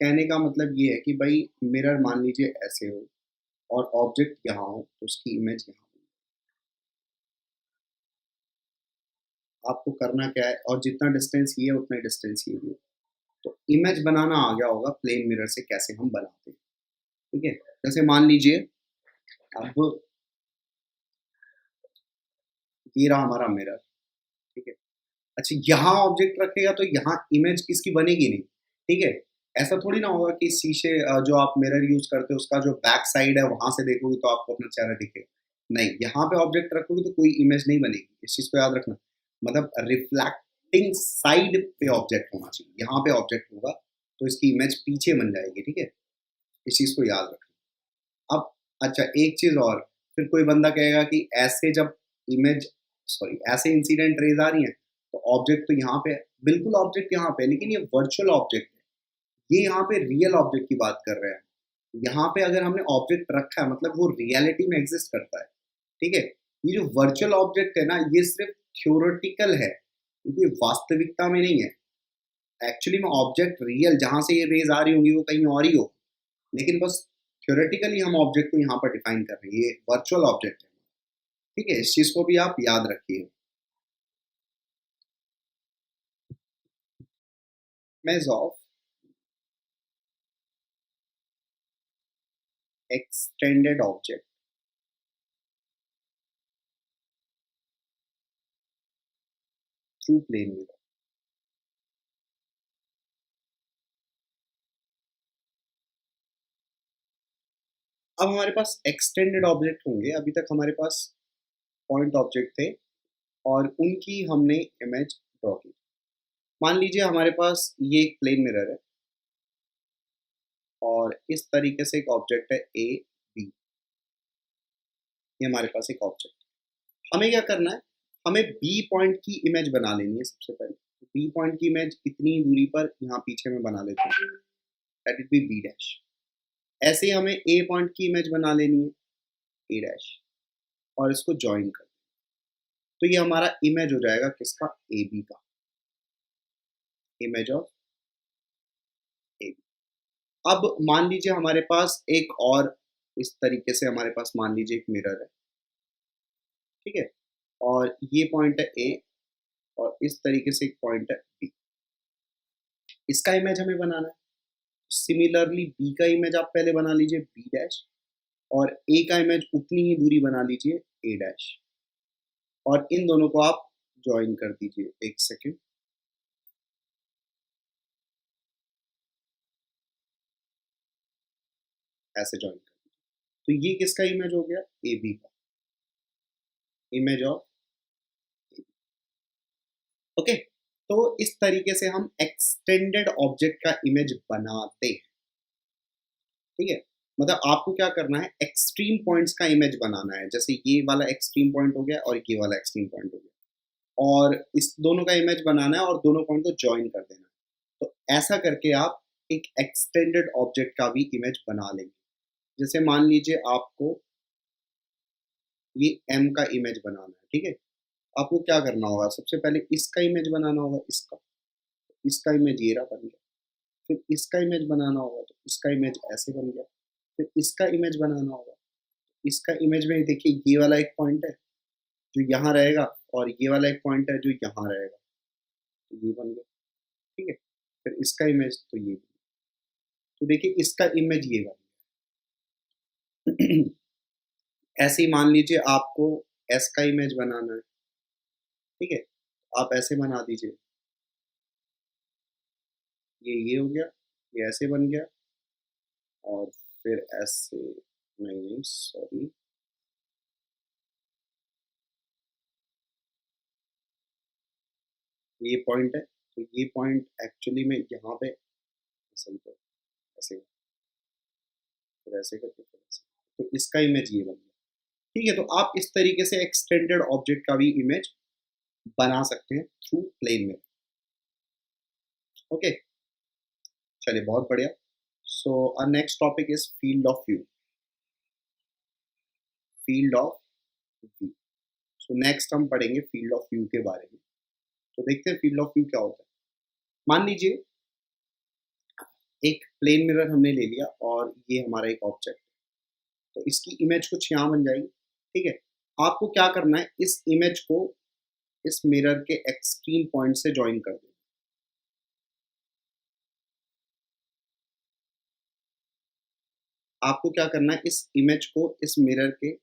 कहने का मतलब ये है कि भाई मिरर मान लीजिए ऐसे हो और ऑब्जेक्ट यहाँ हो, तो उसकी इमेज यहाँ हो। आपको करना क्या है, और जितना डिस्टेंस ये है उतना डिस्टेंस ये भी है। तो इमेज बनाना आ गया होगा प्लेन मिरर से कैसे हम बनाते हैं, ठीक है? जैसे मान लीजिए अब ये रहा हमारा मिरर, ठीक है? अच्छा, यहाँ ऑब्जेक्ट रखेगा तो यहाँ इमेज किसकी बनेगी नहीं, ठीक है? ऐसा थोड़ी ना होगा कि शीशे जो आप मिरर यूज करते हो उसका जो बैक साइड है वहां से देखोगे तो आपको अपना चेहरा दिखेगा। नहीं, यहाँ पे ऑब्जेक्ट रखोगे तो कोई इमेज नहीं बनेगी, इस चीज को याद रखना। मतलब रिफ्लेक्टिंग साइड पे ऑब्जेक्ट होना चाहिए, यहाँ पे ऑब्जेक्ट होगा तो इसकी इमेज पीछे बन जाएगी, ठीक है? इस चीज को याद रखना। अब अच्छा, एक चीज और, फिर कोई बंदा कहेगा कि ऐसे जब इमेज, सॉरी, ऐसे इंसिडेंट रेज आ रही हैं तो ऑब्जेक्ट तो यहाँ पे है। बिल्कुल ऑब्जेक्ट यहाँ पे है, लेकिन ये वर्चुअल ऑब्जेक्ट है, ये यहाँ पे रियल ऑब्जेक्ट की बात कर रहे हैं। यहाँ पे अगर हमने ऑब्जेक्ट रखा है मतलब वो रियलिटी में एग्जिस्ट करता है, ठीक है? ये जो वर्चुअल ऑब्जेक्ट है ना, ये सिर्फ थ्योरेटिकल है, क्योंकि वास्तविकता में नहीं है। एक्चुअली में ऑब्जेक्ट रियल जहां से ये रेज आ रही होंगी वो कहीं और ही हो, लेकिन बस थ्योरेटिकली हम ऑब्जेक्ट को यहाँ पर डिफाइन कर रहे हैं, ये वर्चुअल ऑब्जेक्ट है, ठीक है? इस चीज को भी आप याद रखिए। Image of extended object through plane mirror। अब हमारे पास एक्सटेंडेड ऑब्जेक्ट होंगे, अभी तक हमारे पास पॉइंट ऑब्जेक्ट थे और उनकी हमने इमेज ड्रॉ की। मान लीजिए हमारे पास ये एक प्लेन मिरर है और इस तरीके से एक ऑब्जेक्ट है ए बी, ये हमारे पास एक ऑब्जेक्ट। हमें क्या करना है, हमें बी पॉइंट की इमेज बना लेनी है सबसे पहले। बी पॉइंट की इमेज इतनी दूरी पर यहाँ पीछे में बना लेते हैं, that it be B dash. ऐसे ही हमें ए पॉइंट की इमेज बना लेनी है, ए डैश, और इसको ज्वाइन कर, तो ये हमारा इमेज हो जाएगा किसका, ए बी का, इमेज ऑफ ए बी। अब मान लीजिए हमारे पास एक और, इस तरीके से हमारे पास मान लीजिए एक मिरर है, ठीक है? और ये पॉइंट है ए और इस तरीके से एक पॉइंट है बी, इसका इमेज हमें बनाना है। सिमिलरली बी का इमेज आप पहले बना लीजिए बी डैश, और ए का इमेज उतनी ही दूरी बना लीजिए ए डैश, और इन दोनों को आप ज्वाइन कर दीजिए। एक सेकेंड, ऐसे ज्वाइन कर दीजिए, तो ये किसका इमेज हो गया, ए बी का इमेज ऑफ। ओके, तो इस तरीके से हम एक्सटेंडेड ऑब्जेक्ट का इमेज बनाते हैं, ठीक है? मतलब आपको क्या करना है, एक्सट्रीम पॉइंट्स का इमेज बनाना है। जैसे ये वाला एक्सट्रीम पॉइंट हो गया और ये वाला एक्सट्रीम पॉइंट हो गया, और इस दोनों का इमेज बनाना है और दोनों पॉइंट को ज्वाइन कर देना है। तो ऐसा करके आप एक एक्सटेंडेड ऑब्जेक्ट का भी इमेज बना लेंगे। जैसे मान लीजिए आपको ये एम का इमेज बनाना है, ठीक है? आपको क्या करना होगा, सबसे पहले इसका इमेज बनाना होगा, इसका इमेज ये रहा, बन गया। फिर इसका इमेज बनाना होगा तो इसका इमेज ऐसे बन गया। फिर इसका इमेज बनाना होगा, इसका इमेज में देखिए ये वाला एक पॉइंट है जो यहाँ रहेगा और ये वाला एक पॉइंट है जो यहाँ रहेगा, तो ये बन गया। ठीक है, फिर इसका इमेज तो ये, तो देखिए इसका इमेज ये वाला ऐसे ही मान लीजिए आपको एस का इमेज बनाना है, ठीक है, आप ऐसे बना दीजिए, ये हो गया, ये ऐसे बन गया, और फिर ऐसे, नहीं नहीं सॉरी, ये पॉइंट है, तो ये पॉइंट एक्चुअली में यहाँ पे ऐसे ही, तो ऐसे, फिर ऐसे करके, फिर ऐसे, तो इसका इमेज ये बन गया। ठीक है, तो आप इस तरीके से एक्सटेंडेड ऑब्जेक्ट का भी इमेज बना सकते हैं थ्रू प्लेन में। ओके, चलिए बहुत बढ़िया। So our next topic is field of view. Field of view, so next हम पढ़ेंगे फील्ड ऑफ व्यू के बारे में। तो देखते हैं फील्ड ऑफ व्यू क्या होता है। मान लीजिए एक प्लेन मिरर हमने ले लिया और ये हमारा एक ऑब्जेक्ट है, तो इसकी इमेज कुछ यहाँ बन जाएगी। ठीक है, आपको क्या करना है, इस इमेज को इस मिरर के एक्सट्रीम पॉइंट से ज्वाइन कर देना। आपको क्या करना है, इस इमेज को इस मिरर के,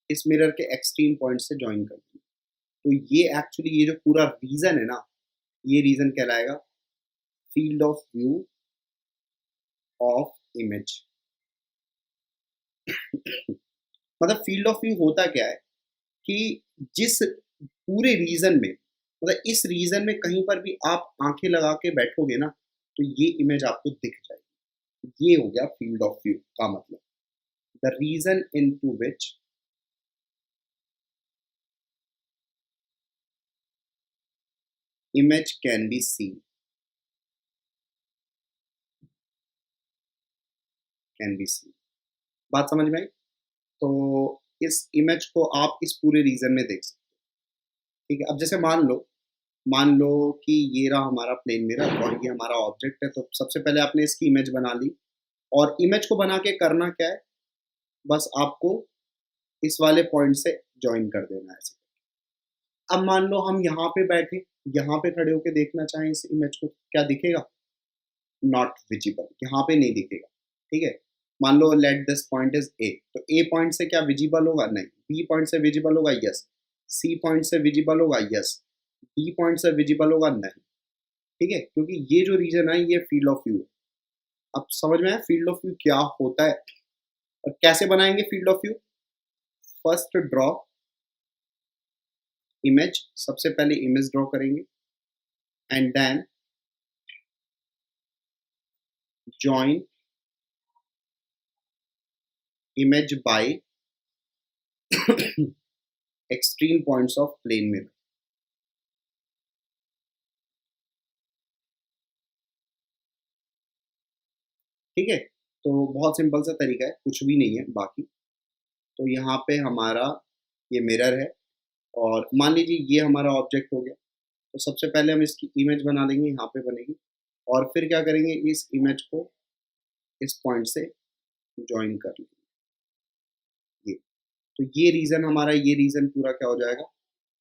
इस मिरर के एक्सट्रीम पॉइंट से ज्वाइन कर देना। तो ये एक्चुअली ये जो पूरा रीजन है ना, ये रीजन कहलाएगा field of view of image. मतलब फील्ड ऑफ व्यू होता क्या है कि जिस पूरे रीजन में, मतलब इस रीजन में कहीं पर भी आप आंखें लगा के बैठोगे ना, तो ये इमेज आपको दिख जाएगी। ये हो गया फील्ड ऑफ व्यू का मतलब, the region into which image can be seen, can be seen। बात समझ में आई? तो इस इमेज को आप इस पूरे रीजन में देख सकते हो। ठीक है, अब जैसे मान लो कि ये रहा हमारा प्लेन मिरर और ये हमारा ऑब्जेक्ट है, तो सबसे पहले आपने इसकी इमेज बना ली, और इमेज को बना के करना क्या है, बस आपको इस वाले पॉइंट से ज्वाइन कर देना है ऐसे। अब मान लो हम यहाँ पे बैठे, यहाँ पे खड़े होके देखना चाहें इस इमेज को, क्या दिखेगा? नॉट विजिबल, यहाँ पे नहीं दिखेगा। ठीक है, मान लो let this point is A, तो ए पॉइंट से क्या विजिबल होगा? नहीं। बी पॉइंट से विजिबल होगा? यस। सी पॉइंट से विजिबल होगा? यस। डी पॉइंट से विजिबल होगा? नहीं। ठीक है, क्योंकि ये जो रीजन है ये फील्ड ऑफ व्यू है। अब समझ में आया फील्ड ऑफ व्यू क्या होता है और कैसे बनाएंगे field of view. First draw image, सबसे पहले इमेज ड्रॉ करेंगे, and then join image by extreme points of plane mirror। ठीक है, तो बहुत सिंपल सा तरीका है, कुछ भी नहीं है बाकी। तो यहाँ पे हमारा ये मिरर है, और मान लीजिए ये हमारा ऑब्जेक्ट हो गया, तो सबसे पहले हम इसकी इमेज बना लेंगे, यहाँ पे बनेगी, और फिर क्या करेंगे, इस इमेज को इस पॉइंट से ज्वाइन कर लेंगे। ये, तो ये रीजन हमारा, ये रीजन पूरा क्या हो जाएगा,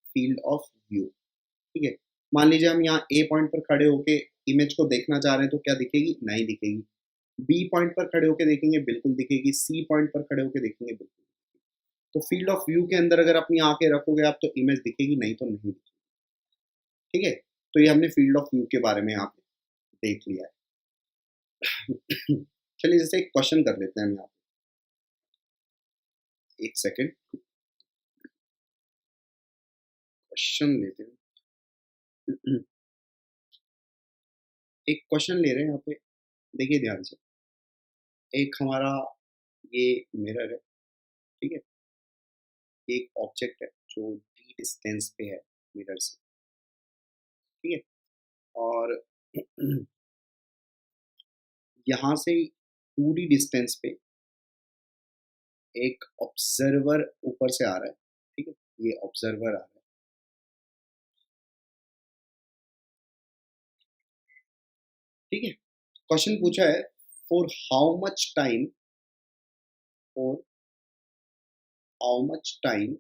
फील्ड ऑफ व्यू। ठीक है, मान लीजिए हम यहाँ ए पॉइंट पर खड़े होके इमेज को देखना चाह रहे हैं, तो क्या दिखेगी? नहीं दिखेगी। बी पॉइंट पर खड़े होके देखेंगे, बिल्कुल दिखेगी। सी पॉइंट पर खड़े होके देखेंगे, बिल्कुल दिखेगी। तो फील्ड ऑफ व्यू के अंदर अगर अपनी आंखें रखोगे आप, तो इमेज दिखेगी, नहीं तो नहीं दिखेगी। ठीक है, तो ये हमने फील्ड ऑफ व्यू के बारे में यहाँ पे देख लिया है। चलिए जैसे एक क्वेश्चन कर लेते हैं हम यहाँ पे, एक सेकेंड क्वेश्चन लेते हैं। एक क्वेश्चन ले रहे हैं यहाँ पे, देखिए ध्यान से। एक हमारा ये मिरर है, ठीक है, एक ऑब्जेक्ट है जो डी डिस्टेंस पे है मिरर से। ठीक है, और यहाँ से 2D डिस्टेंस पे एक ऑब्जर्वर ऊपर से आ रहा है। ठीक है, ये ऑब्जर्वर आ रहा है। ठीक है, क्वेश्चन पूछा है for how much time for how much time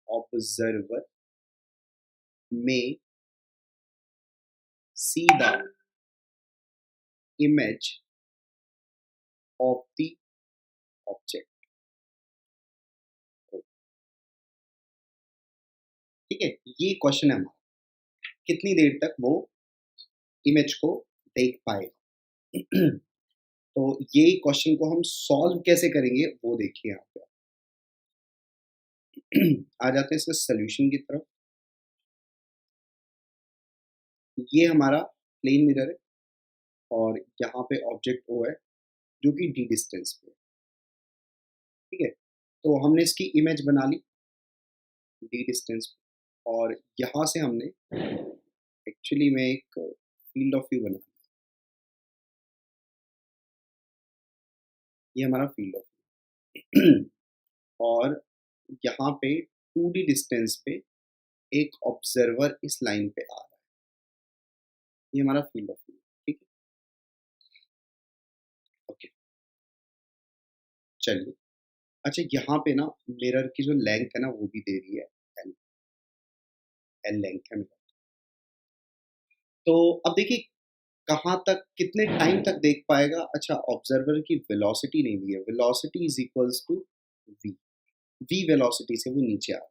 observer may see the image of the object. ठीक है, ये क्वेश्चन है हमारा, कितनी देर तक वो इमेज को देख पाएगा। तो ये क्वेश्चन को हम सॉल्व कैसे करेंगे वो देखिए यहाँ पे। आ जाते हैं इसके सोल्यूशन की तरफ। ये हमारा प्लेन मिरर है और यहाँ पे ऑब्जेक्ट ओ है जो कि डी डिस्टेंस पे है। ठीक है, तो हमने इसकी इमेज बना ली डी डिस्टेंस पे और यहाँ से हमने एक्चुअली में एक फील्ड ऑफ व्यू बना, ये हमारा फील्ड ऑफ व्यू और यहाँ पे 2D डिस्टेंस पे एक ऑब्जर्वर इस लाइन पे आ रहा है, ये हमारा फील्ड ऑफ व्यू। ठीक है, ओके, चलिए। अच्छा, यहाँ पे ना मिरर की जो लेंथ है ना वो भी दे रही है एल, एल लेंथ है मिरर। तो अब देखिए कहाँ तक, कितने टाइम तक देख पाएगा। अच्छा, ऑब्जर्वर की वेलोसिटी नहीं दी है, velocity is equals to V, V velocity से वो नीचे आ रहा है।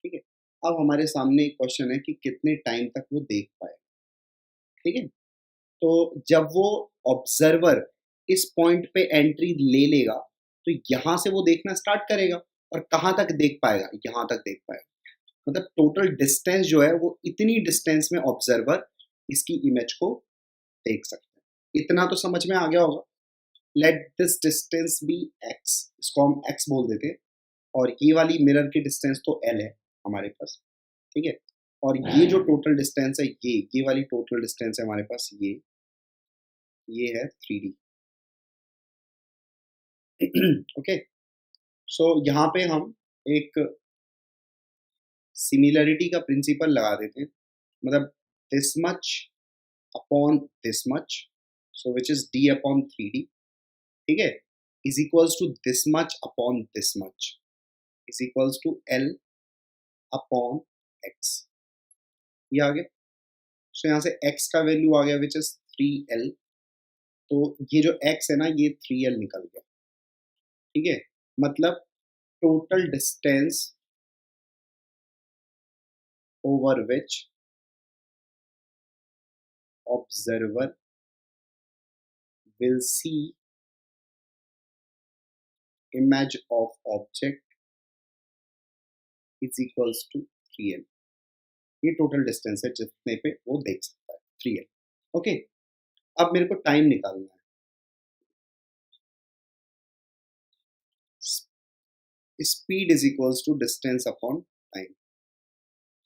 ठीक है, अब हमारे सामने एक क्वेश्चन है कि कितने टाइम तक वो देख पाएगा। ठीक है, तो जब वो ऑब्जर्वर इस पॉइंट पे एंट्री ले लेगा तो यहाँ से वो देखना स्टार्ट करेगा और कहाँ तक देख पाएगा, यहाँ तक देख पाएगा। मतलब टोटल डिस्टेंस जो है वो इतनी डिस्टेंस में ऑब्जर्वर इसकी इमेज को देख सकता है। इतना तो समझ में आ गया होगा। Let this distance be X, इसको हम एक्स बोल देते हैं और ये वाली मिरर की डिस्टेंस तो एल है हमारे पास। ठीक है, और ये जो टोटल डिस्टेंस है ये वाली टोटल डिस्टेंस है हमारे पास, ये है 3D। ओके, सो यहाँ पे हम एक सिमिलरिटी का प्रिंसिपल लगा देते हैं, मतलब this much upon this much, so which is d upon 3D। ठीक है, is equals to this much upon this much is equals to l upon x। ये आ गया, सो यहाँ से x का वैल्यू आ गया विच इज 3l, तो ये जो x है ना ये 3l निकल गया। ठीक है, मतलब total distance over which observer will see image of object is equals to 3l। ये टोटल डिस्टेंस है जितने पे वो देख सकता है, 3l। ओके, अब मेरे को टाइम निकालना है। Speed is equals to distance upon time,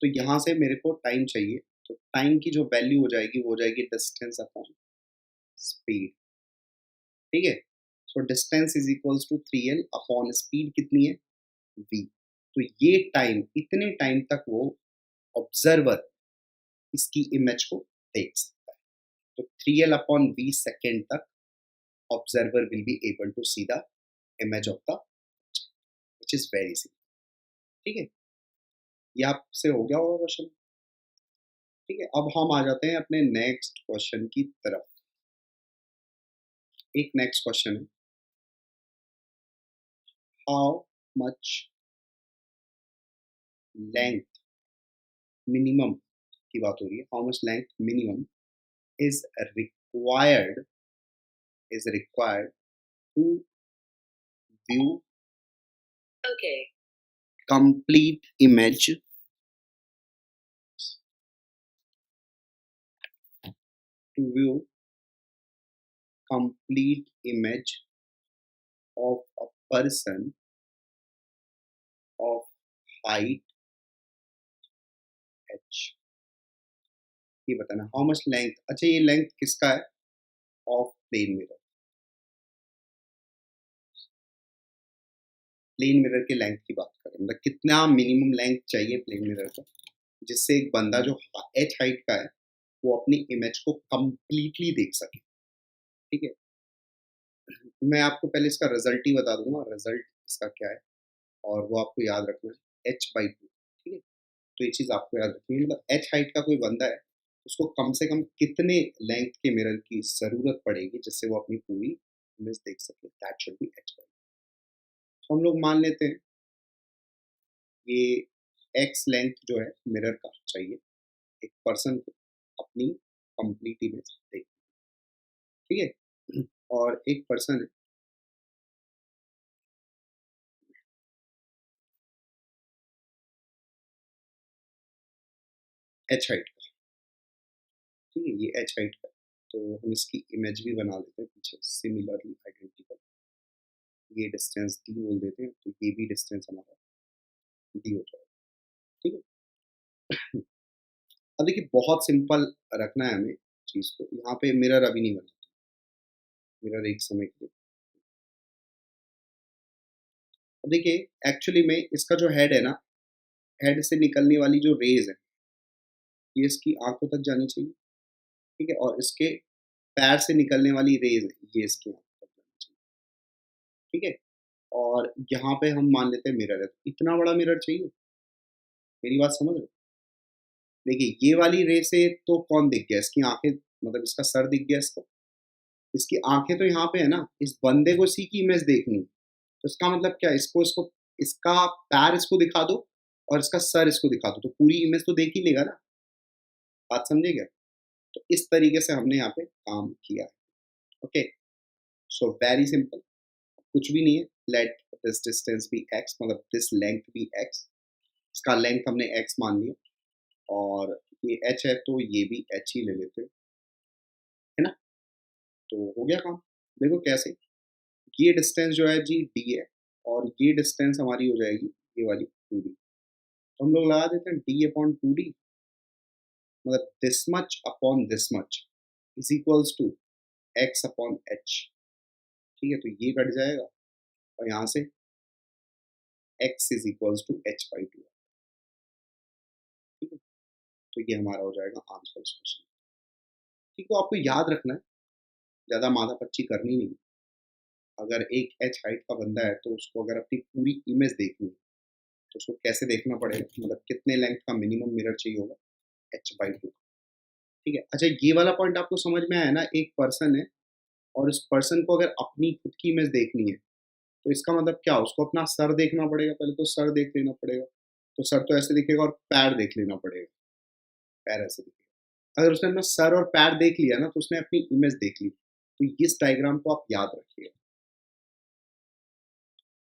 तो यहाँ से मेरे को टाइम चाहिए, तो टाइम की जो वैल्यू हो जाएगी वो हो जाएगी डिस्टेंस अपॉन स्पीड। ठीक है, so distance is equals to 3l upon speed कितनी है v। तो ये टाइम, इतने टाइम तक वो ऑब्जर्वर इसकी इमेज को देख सकता है। तो 3l अपॉन v सेकेंड तक observer will be able to see the image of the, which is very simple. ठीक है, ये आपसे हो गया होगा क्वेश्चन। ठीक है, अब हम आ जाते हैं अपने नेक्स्ट क्वेश्चन की तरफ। एक नेक्स्ट क्वेश्चन है, हाउ मच लेंथ मिनिमम की बात हो रही है, how much length minimum is required to view complete image to view complete image of a person of height h। ये बताना हाउ मच लेंथ। अच्छा, ये लेंथ किसका है, of plane mirror. Plane mirror के लेंथ की बात करें, मतलब कितना मिनिमम लेंथ चाहिए प्लेन मिरर का जिससे एक बंदा जो h हाइट का है वो अपनी इमेज को कंप्लीटली देख सके। ठीक है, मैं आपको पहले इसका रिजल्ट ही बता दूंगा, रिजल्ट इसका क्या है, और वो आपको याद रखना है, h/2, ठीक है। तो ये चीज़ आपको याद रखनी है, मतलब h हाइट का कोई बंदा है, उसको कम से कम कितने लेंथ के मिरर की ज़रूरत पड़ेगी जिससे वो अपनी पूरी इमेज देख सके, दैट शुड बी h/2। तो हम लोग मान लेते हैं ये x लेंथ जो है मिरर का चाहिए एक पर्सन को अपनी कंप्लीट इमेज देख, ठीक है। और एक पर्सन है, h हाइट का, ठीक है, ये h हाइट का, तो हम इसकी इमेज भी बना लेते हैं पीछे सिमिलरली आइडेंटिकल, ये डिस्टेंस d बोल देते हैं, तो ये भी डिस्टेंस हमारा d हो जाएगा, ठीक है। अब देखिए बहुत सिंपल रखना है हमें चीज़ को, यहाँ पे मिरर अभी नहीं बनाते, मिरर एक समय के लिए। अब देखिए एक्चुअली में इसका जो हेड है ना, हेड से निकलने वाली जो रेज़ है, ये इसकी आँखों तक जानी चाहिए, ठीक है, और इसके पैर से निकलने वाली रेज़ है, ये इसकी आँखों तक जानी चाहिए, ठीक है। और यहाँ पे हम मान लेते हैं मिरर है, तो इतना बड़ा मिरर चाहिए, मेरी बात समझ रहे हो? देखिए ये वाली रे से तो कौन दिख गया, इसकी आँखें, मतलब इसका सर दिख गया इसको, इसकी आँखें तो यहाँ पे है ना, इस बंदे को इसी की इमेज देखनी है, तो इसका मतलब क्या है, इसको इसको इसका पैर इसको दिखा दो और इसका सर इसको दिखा दो, तो पूरी इमेज तो देख ही लेगा ना, बात समझे क्या? तो इस तरीके से हमने यहाँ पे काम किया है, ओके। सो वेरी सिंपल, कुछ भी नहीं है, let this distance be x, मतलब दिस लेंथ बी x, इसका लेंथ हमने x मान लिया, और ये h है तो ये भी h ही ले लेते हैं, है ना। तो हो गया काम। देखो कैसे, ये डिस्टेंस जो है जी d है, और ये डिस्टेंस हमारी हो जाएगी ये वाली 2d, तो हम लोग लगा देते हैं d अपॉन 2d, मतलब this much upon this much is equals to x upon h, ठीक है, तो ये कट जाएगा और यहाँ से x is equals to h/2, ठीक है। तो ये हमारा हो जाएगा आंसर इस क्वेश्चन, ठीक है। आपको याद रखना है, ज़्यादा माथापच्ची करनी नहीं, अगर एक h हाइट का बंदा है तो उसको अगर अपनी पूरी इमेज देखनी है तो उसको कैसे देखना पड़ेगा, मतलब कितने लेंथ का मिनिमम मिरर चाहिए होगा, h/2, ठीक है। अच्छा ये वाला पॉइंट आपको समझ में आया ना, एक पर्सन है और इस पर्सन को अगर अपनी खुद की इमेज देखनी है तो इसका मतलब क्या, उसको अपना सर देखना पड़ेगा, पहले तो सर देख लेना पड़ेगा, तो सर तो ऐसे दिखेगा, और पैर देख लेना पड़ेगा, पैर ऐसे दिखेगा। अगर उसने अपना सर और पैर देख लिया ना तो उसने अपनी इमेज देख ली, तो इस डायग्राम को आप याद रखिएगा,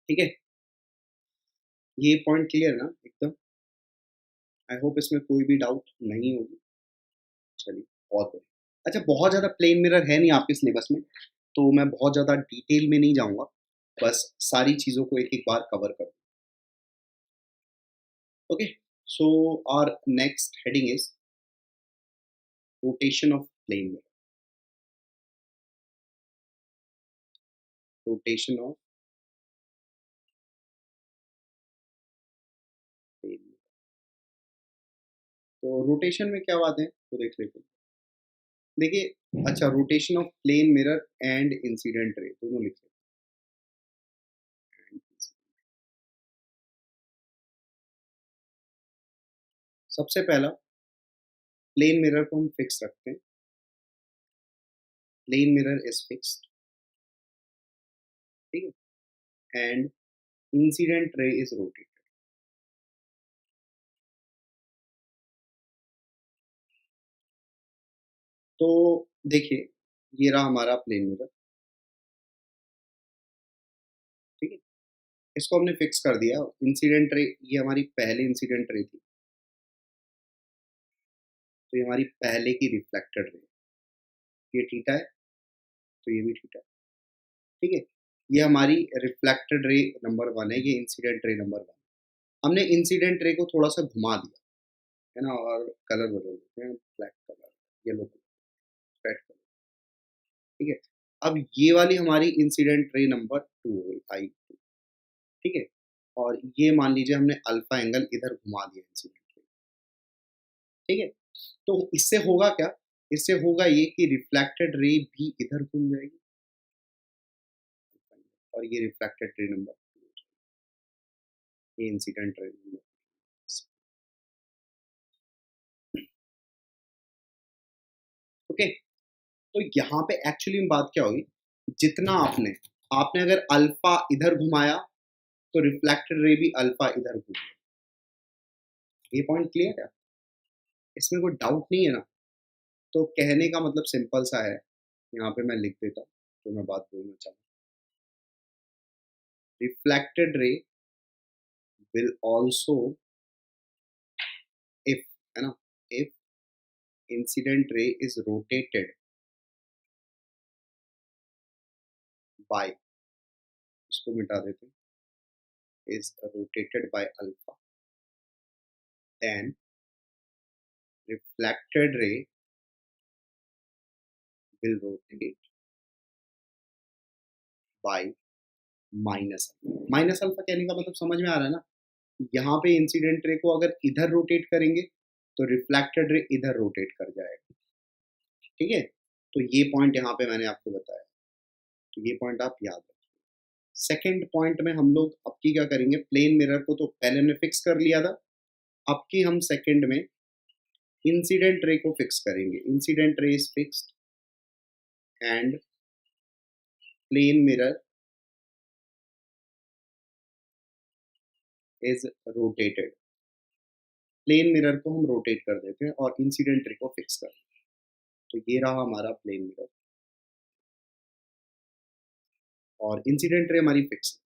ठीक है। ये पॉइंट क्लियर है ना एकदम, आई होप इसमें कोई भी डाउट नहीं होगी, चलिए बहुत बढ़िया। अच्छा बहुत ज़्यादा प्लेन मिरर है नहीं आपके सिलेबस में, तो मैं बहुत ज़्यादा डिटेल में नहीं जाऊँगा, बस सारी चीज़ों को एक-एक बार कवर कर दूँ, okay. So our next heading is rotation of plane mirror, rotation of plane mirror. तो रोटेशन में क्या बात है, तो देख लेते हैं। देखिए अच्छा, rotation of plane mirror and incident ray दोनों लिख लेते हैं। सबसे पहला प्लेन मिरर को हम फिक्स रखते हैं, प्लेन मिरर इज फिक्स्ड, ठीक है, and incident ray is rotated. तो देखिए ये रहा हमारा प्लेन मिरर, ठीक है, इसको हमने फिक्स कर दिया। इंसिडेंट रे, ये हमारी पहले इंसिडेंट रे थी, तो ये हमारी पहले की रिफ्लेक्टेड रे, ये थीटा है, तो ये भी थीटा है, ठीक है। ये हमारी रिफ्लेक्टेड रे नंबर 1 है, ये इंसिडेंट रे नंबर 1। हमने इंसिडेंट रे को थोड़ा सा घुमा दिया है ना, और कलर बदल देते हैं, black colour, yellow colour, red colour, ठीक है। अब ये वाली हमारी इंसिडेंट रे नंबर 2 हो गई, आई, ठीक है। और ये मान लीजिए हमने अल्फा एंगल इधर घुमा दिया इंसिडेंट रे, ठीक है। तो इससे होगा क्या, इससे होगा ये कि रिफ्लेक्टेड रे भी इधर घूम जाएगी, और ये रिफ्लेक्टेड रे नंबर 2, ये इंसिडेंट रे नंबर। ओके, तो यहाँ पे एक्चुअली में बात क्या होगी, जितना आपने आपने अगर अल्फा इधर घुमाया तो रिफ्लेक्टेड रे भी अल्फा इधर घूमेगा। ये पॉइंट क्लियर है, इसमें कोई डाउट नहीं है ना। तो कहने का मतलब सिंपल सा है, यहाँ पे मैं लिख देता हूँ तो मैं बात बोलना चाहूँ। Reflected ray will also, if, है ना, if incident ray is rotated bye, इसको मिटा देते हैं, is rotated by alpha, then reflected ray will rotate by minus alpha. Minus alpha कहने का मतलब समझ में आ रहा है ना, यहाँ पे इंसिडेंट रे को अगर इधर रोटेट करेंगे तो रिफ्लेक्टेड रे इधर रोटेट कर जाएगा। ठीक है, तो ये पॉइंट यहाँ पे मैंने आपको बताया, तो ये पॉइंट आप याद रखिए। सेकेंड पॉइंट में हम लोग अब की क्या करेंगे, प्लेन मिरर को तो पहले हमने फिक्स कर लिया था, अब की हम सेकेंड में इंसिडेंट रे को फिक्स करेंगे। Incident ray is fixed and plane mirror is rotated. Plane mirror को हम रोटेट कर देते हैं और इंसिडेंट रे को फिक्स कर देते हैं। तो ये रहा हमारा प्लेन मिरर और इंसिडेंट रे हमारी फिक्स है।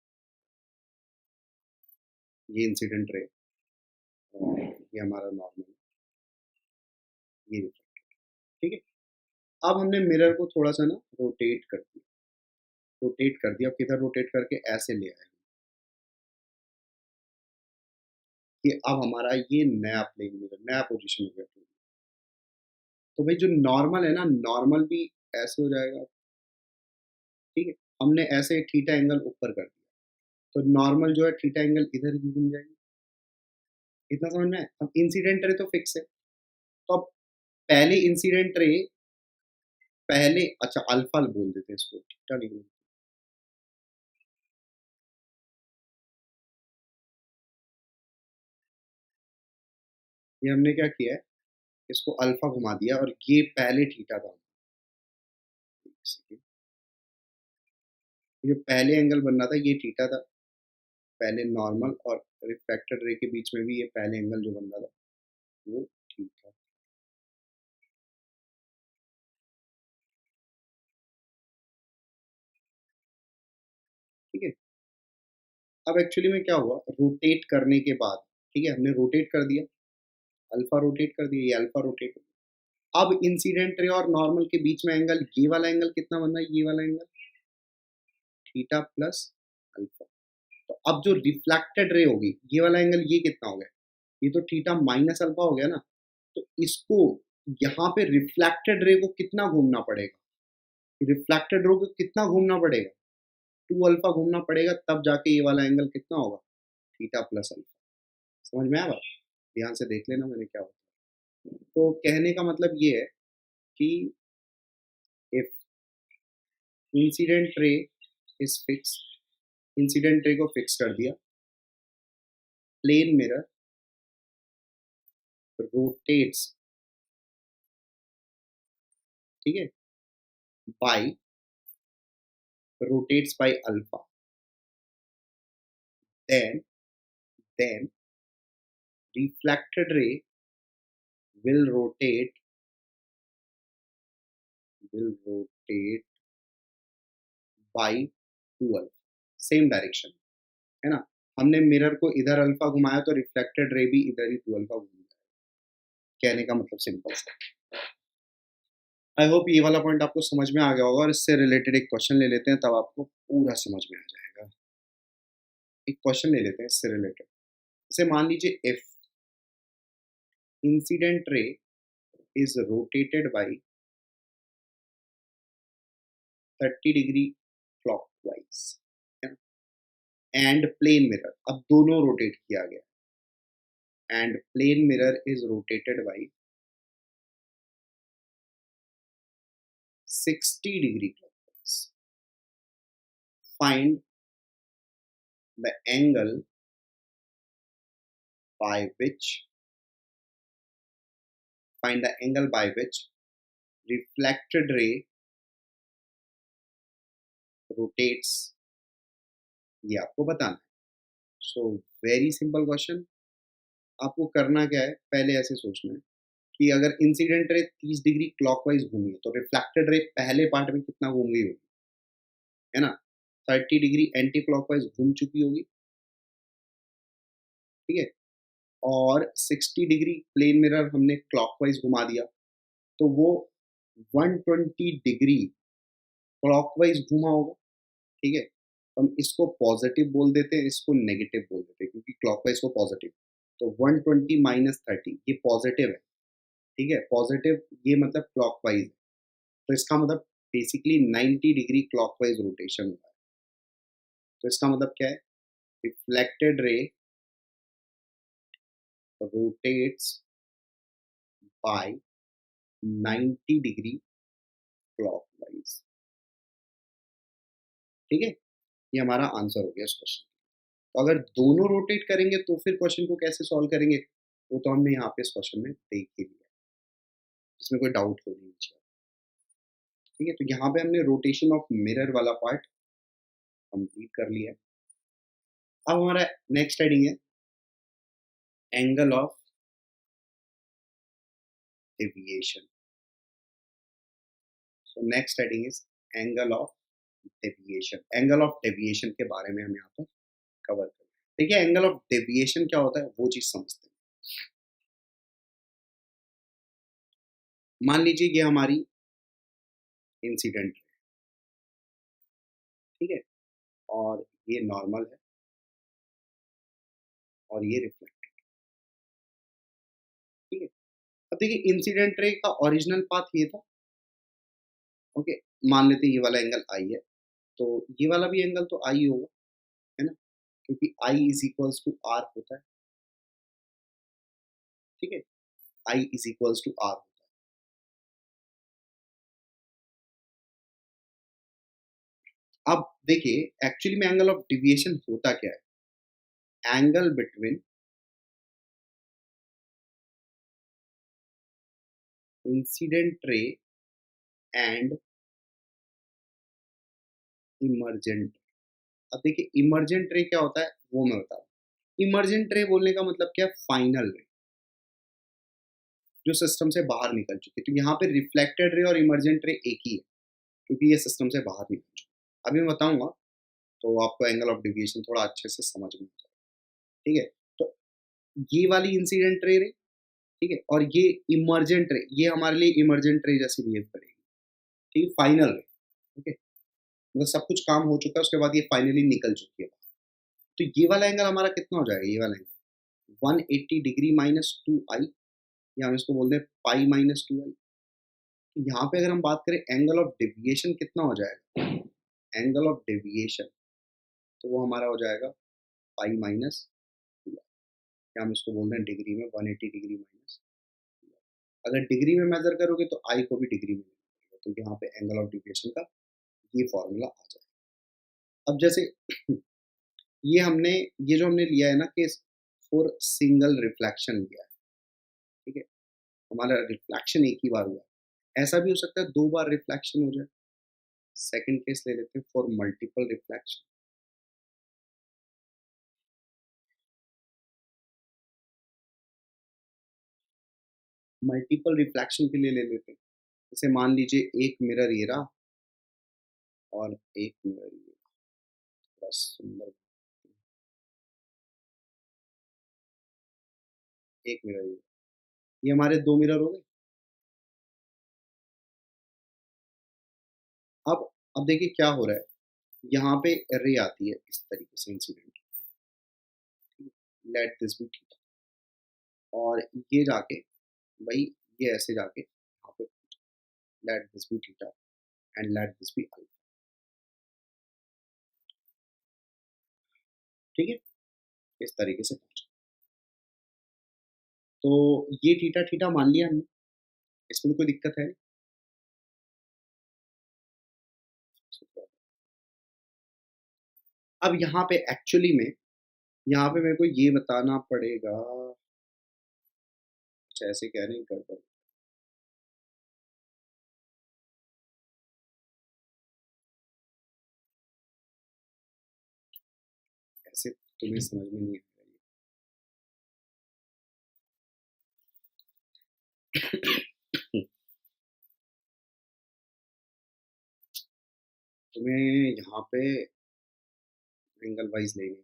ये इंसिडेंट रे और ये हमारा नॉर्मल, ये रिफ्लेक्टेड। ठीक है, अब हमने मिरर को थोड़ा सा ना रोटेट कर दिया, रोटेट कर दिया, किधर रोटेट करके ऐसे ले आए कि अब हमारा ये नया प्लेन मिरर, नया पोजीशन हो गया। तो भाई जो नॉर्मल है ना, नॉर्मल भी ऐसे हो जाएगा। ठीक है, हमने ऐसे थीटा एंगल ऊपर कर दिया तो नॉर्मल जो है थीटा एंगल इधर ही घूम जाएगी। इतना समझ में आया? अब इंसिडेंट रे तो फिक्स है, तो अब पहले इंसिडेंट रे, पहले अच्छा अल्फा बोल देते हैं इसको, थीटा नहीं बोलते। ये हमने क्या किया है, इसको अल्फा घुमा दिया और ये पहले थीटा था। ये पहले एंगल बन रहा था ये थीटा था, पहले नॉर्मल और रिफ्लेक्टेड रे के बीच में भी ये पहले एंगल जो बन रहा था वो थीटा। ठीक है, अब एक्चुअली में क्या हुआ, रोटेट करने के बाद, ठीक है, हमने रोटेट कर दिया, अल्फा रोटेट कर दिया, ये अल्फा रोटेट। अब इंसिडेंट रे और नॉर्मल के बीच में एंगल, ये वाला एंगल कितना बन रहा है, ये वाला एंगल थीटा प्लस अल्फा। तो अब जो रिफ्लेक्टेड रे होगी, ये वाला एंगल ये कितना हो गया, ये तो थीटा माइनस अल्फा हो गया ना। तो इसको यहाँ पे रिफ्लेक्टेड रे को कितना घूमना पड़ेगा, रिफ्लेक्टेड रे को कितना घूमना पड़ेगा, 2 अल्फा घूमना पड़ेगा, तब जाके ये वाला एंगल कितना होगा, थीटा प्लस अल्फा। समझ में आया बात, ध्यान से देख लेना मैंने क्या बताया। तो कहने का मतलब ये है कि if incident ray is fix, incident ray को फिक्स कर दिया, प्लेन मिरर रोटेट्स, ठीक है, bye, rotates by alpha, then reflected ray will rotate by 2 alpha, same direction, है ना। हमने मिरर को इधर अल्फा घुमाया तो रिफ्लेक्टेड रे भी इधर ही 2 अल्फा घूम जाएगा। कहने का मतलब सिंपल सा। आई होप ये वाला पॉइंट आपको समझ में आ गया होगा और इससे रिलेटेड एक क्वेश्चन ले लेते हैं, तब आपको पूरा समझ में आ जाएगा। एक क्वेश्चन ले लेते हैं इससे रिलेटेड। इसे मान लीजिए if incident ray is rotated by 30 degree clockwise and plane mirror, अब दोनों रोटेट किया गया and plane mirror is rotated by 60 degree clockwise, find the angle by which find the angle by which reflected ray rotates, ये आपको बताना है। So very simple question. आपको करना क्या है, पहले ऐसे सोचना है कि अगर इंसिडेंट रे 30 डिग्री क्लॉकवाइज घूमी है तो रिफ्लेक्टेड रे पहले पार्ट में कितना घूम गई होगी, है ना? 30 डिग्री एंटी क्लॉकवाइज घूम चुकी होगी, ठीक है? और 60 डिग्री प्लेन मिरर हमने क्लॉकवाइज घुमा दिया, तो वो 120 डिग्री क्लॉकवाइज घुमा होगा, ठीक है? हम इसको पॉजिटिव बोल देते हैं, इसको नेगेटिव बोल देते हैं, क्योंकि क्लॉकवाइज को पॉजिटिव। तो 120 माइनस 30 ये पॉजिटिव है, ठीक है? पॉजिटिव ये मतलब क्लॉकवाइज है, तो इसका मतलब बेसिकली 90 डिग्री क्लॉकवाइज रोटेशन हुआ है। तो इसका मतलब क्या है, reflected ray rotates bye 90 degree clockwise, ठीक है? ये हमारा आंसर हो गया इस क्वेश्चन। तो अगर दोनों रोटेट करेंगे तो फिर क्वेश्चन को कैसे सॉल्व करेंगे, वो तो हमने यहाँ पे इस क्वेश्चन में देख ही लिया, इसमें कोई डाउट हो नहीं चाहिए, ठीक है? तो यहाँ पे हमने रोटेशन ऑफ मिरर वाला पार्ट कंप्लीट कर लिया है। अब हमारा नेक्स्ट हेडिंग है angle of deviation. So next heading is angle of deviation. Angle of deviation के बारे में हम यहाँ पर कवर करें। देखिए एंगल ऑफ डेविएशन क्या होता है वो चीज समझते हैं। मान लीजिए ये हमारी इंसिडेंट है, ठीक है? और ये नॉर्मल है और ये रिफ्लेक्टेड, ठीक है? अब देखिए इंसिडेंट रे का ओरिजिनल पाथ ये था, ओके? मान लेते हैं ये वाला एंगल आई है, तो ये वाला भी एंगल तो आई होगा, है ना? क्योंकि I is equals to are होता है, ठीक है? I is equals to are होता है। अब देखिए एक्चुअली में एंगल ऑफ डिविएशन होता क्या है, angle between incident ray and emergent. अब देखिए इमर्जेंट रे क्या होता है वो मैं बता रहा हूँ। इमर्जेंट रे बोलने का मतलब क्या है, फाइनल रे जो सिस्टम से बाहर निकल चुकी है। तो यहाँ पे रिफ्लेक्टेड रे और इमर्जेंट रे एक ही है, क्योंकि ये सिस्टम से बाहर निकल चुकी है। अभी मैं बताऊंगा तो आपको एंगल ऑफ डेविएशन थोड़ा अच्छे से समझ में आ जाएगा, ठीक है? तो ये वाली इंसिडेंट रे, ठीक है, और ये इमर्जेंट रे, ये हमारे लिए इमर्जेंट रे जैसे बिहेव करेगी, ठीक है? फाइनल रे, ओके? मतलब सब कुछ काम हो चुका है, उसके बाद ये फाइनली निकल चुकी है। तो ये वाला एंगल हमारा कितना हो जाएगा, ये वाला एंगल 180 डिग्री माइनस 2i, या हम इसको बोलते हैं पाई माइनस 2i। तो यहाँ पे अगर हम बात करें एंगल ऑफ डेविएशन कितना हो जाएगा, एंगल ऑफ डेविएशन तो वो हमारा हो जाएगा पाई माइनस 2i, या हम इसको बोलते हैं डिग्री में 180 डिग्री माइनस। अगर डिग्री में मेजर करोगे तो आई को भी डिग्री में मेजर करोगे, तो यहाँ पे एंगल ऑफ डेविएशन का ये फॉर्मूला आ जाएगा। अब जैसे ये जो हमने लिया है ना केस फॉर सिंगल रिफ्लेक्शन लिया है, ठीक है? हमारा रिफ्लेक्शन एक ही बार हुआ है, ऐसा भी हो सकता है 2 बार रिफ्लेक्शन हो जाए। सेकंड केस ले लेते हैं for multiple reflection. Multiple reflection के लिए ले लेते हैं, जैसे मान लीजिए एक मिरर ये रहा और एक मिरर ये, थोड़ा सुंदर, एक मिरर ये हमारे 2 मिरर हो गए। अब देखिए क्या हो रहा है, यहाँ पे रे आती है इस तरीके से incident, let this be theta, और ये जाके भाई ये ऐसे जाके यहाँ पे let this be theta and let this be alpha, ठीक है? इस तरीके से पहुंचा। तो ये थीटा थीटा मान लिया हमने, इसमें तो कोई दिक्कत है नहीं। अब यहाँ पे एक्चुअली में यहाँ पे मेरे को ये बताना पड़ेगा, कुछ ऐसे कह रहे हैं गड़बड़, ऐसे तुम्हें समझ में नहीं आएगा। तुम्हें यहाँ पे एंगल वाइज लेंगे,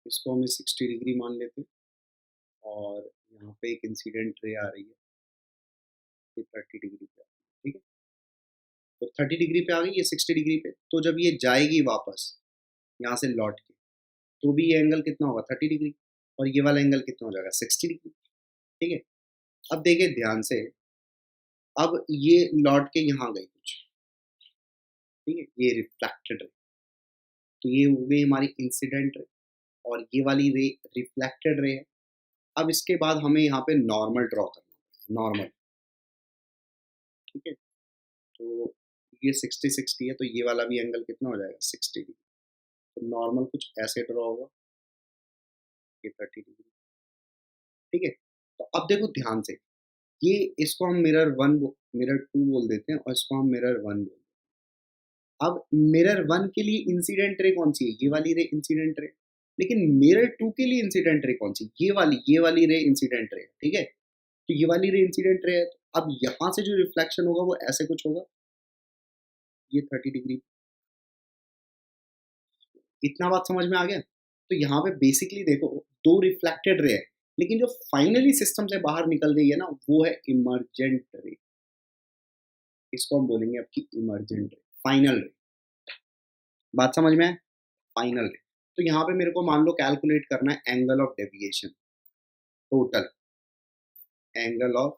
इसको हमें 60 डिग्री मान लेते हैं और यहाँ पे एक इंसिडेंट रे आ रही है, ये 30 डिग्री पे, ठीक है। तो 30 डिग्री पे आ गई, ये 60 डिग्री पे, तो जब ये जाएगी वापस यहाँ से लौट के, तो भी ये एंगल कितना होगा 30 डिग्री, और ये वाला एंगल कितना हो जाएगा 60 डिग्री, ठीक है। अब देखिए ध्यान से, अब ये लौट के यहाँ गई कुछ, ठीक है, ये रिफ्लेक्टेड रे, तो ये हो गई हमारी इंसिडेंट रे, और ये वाली रे रिफ्लेक्टेड रे है। अब इसके बाद हमें यहाँ पे नॉर्मल ड्रॉ करना, नॉर्मल, ठीक है। तो ये 60-60 है, तो ये वाला भी एंगल कितना हो जाएगा 60 डिग्री, तो नॉर्मल कुछ ऐसे ड्रॉ होगा, ये 30 डिग्री, ठीक है। तो अब देखो ध्यान से, ये इसको हम मिरर 1 मिरर 2 बोल देते हैं, और इसको हम मिरर 1 बोल देते हैं। अब मिरर 1 के लिए इंसिडेंट रे कौन सी है, ये वाली रे इंसिडेंट रे, लेकिन मिरर 2 के लिए इंसिडेंट रे कौन सी, ये वाली रे इंसिडेंट रे, ठीक है। तो ये वाली रे इंसिडेंट रे है, तो अब यहाँ से जो रिफ्लेक्शन होगा वो ऐसे कुछ होगा, ये 30 डिग्री, इतना बात समझ में आ गया। तो यहाँ पे बेसिकली देखो, दो रिफ्लेक्टेड रे है, लेकिन जो फाइनली सिस्टम से बाहर निकल गई है ना, वो है इमर्जेंट रे, इसको हम बोलेंगे आपकी इमर्जेंट रे, फाइनल रे, बात समझ में है, फाइनल रे। तो यहाँ पे मेरे को मान लो कैलकुलेट करना है angle of deviation, total angle of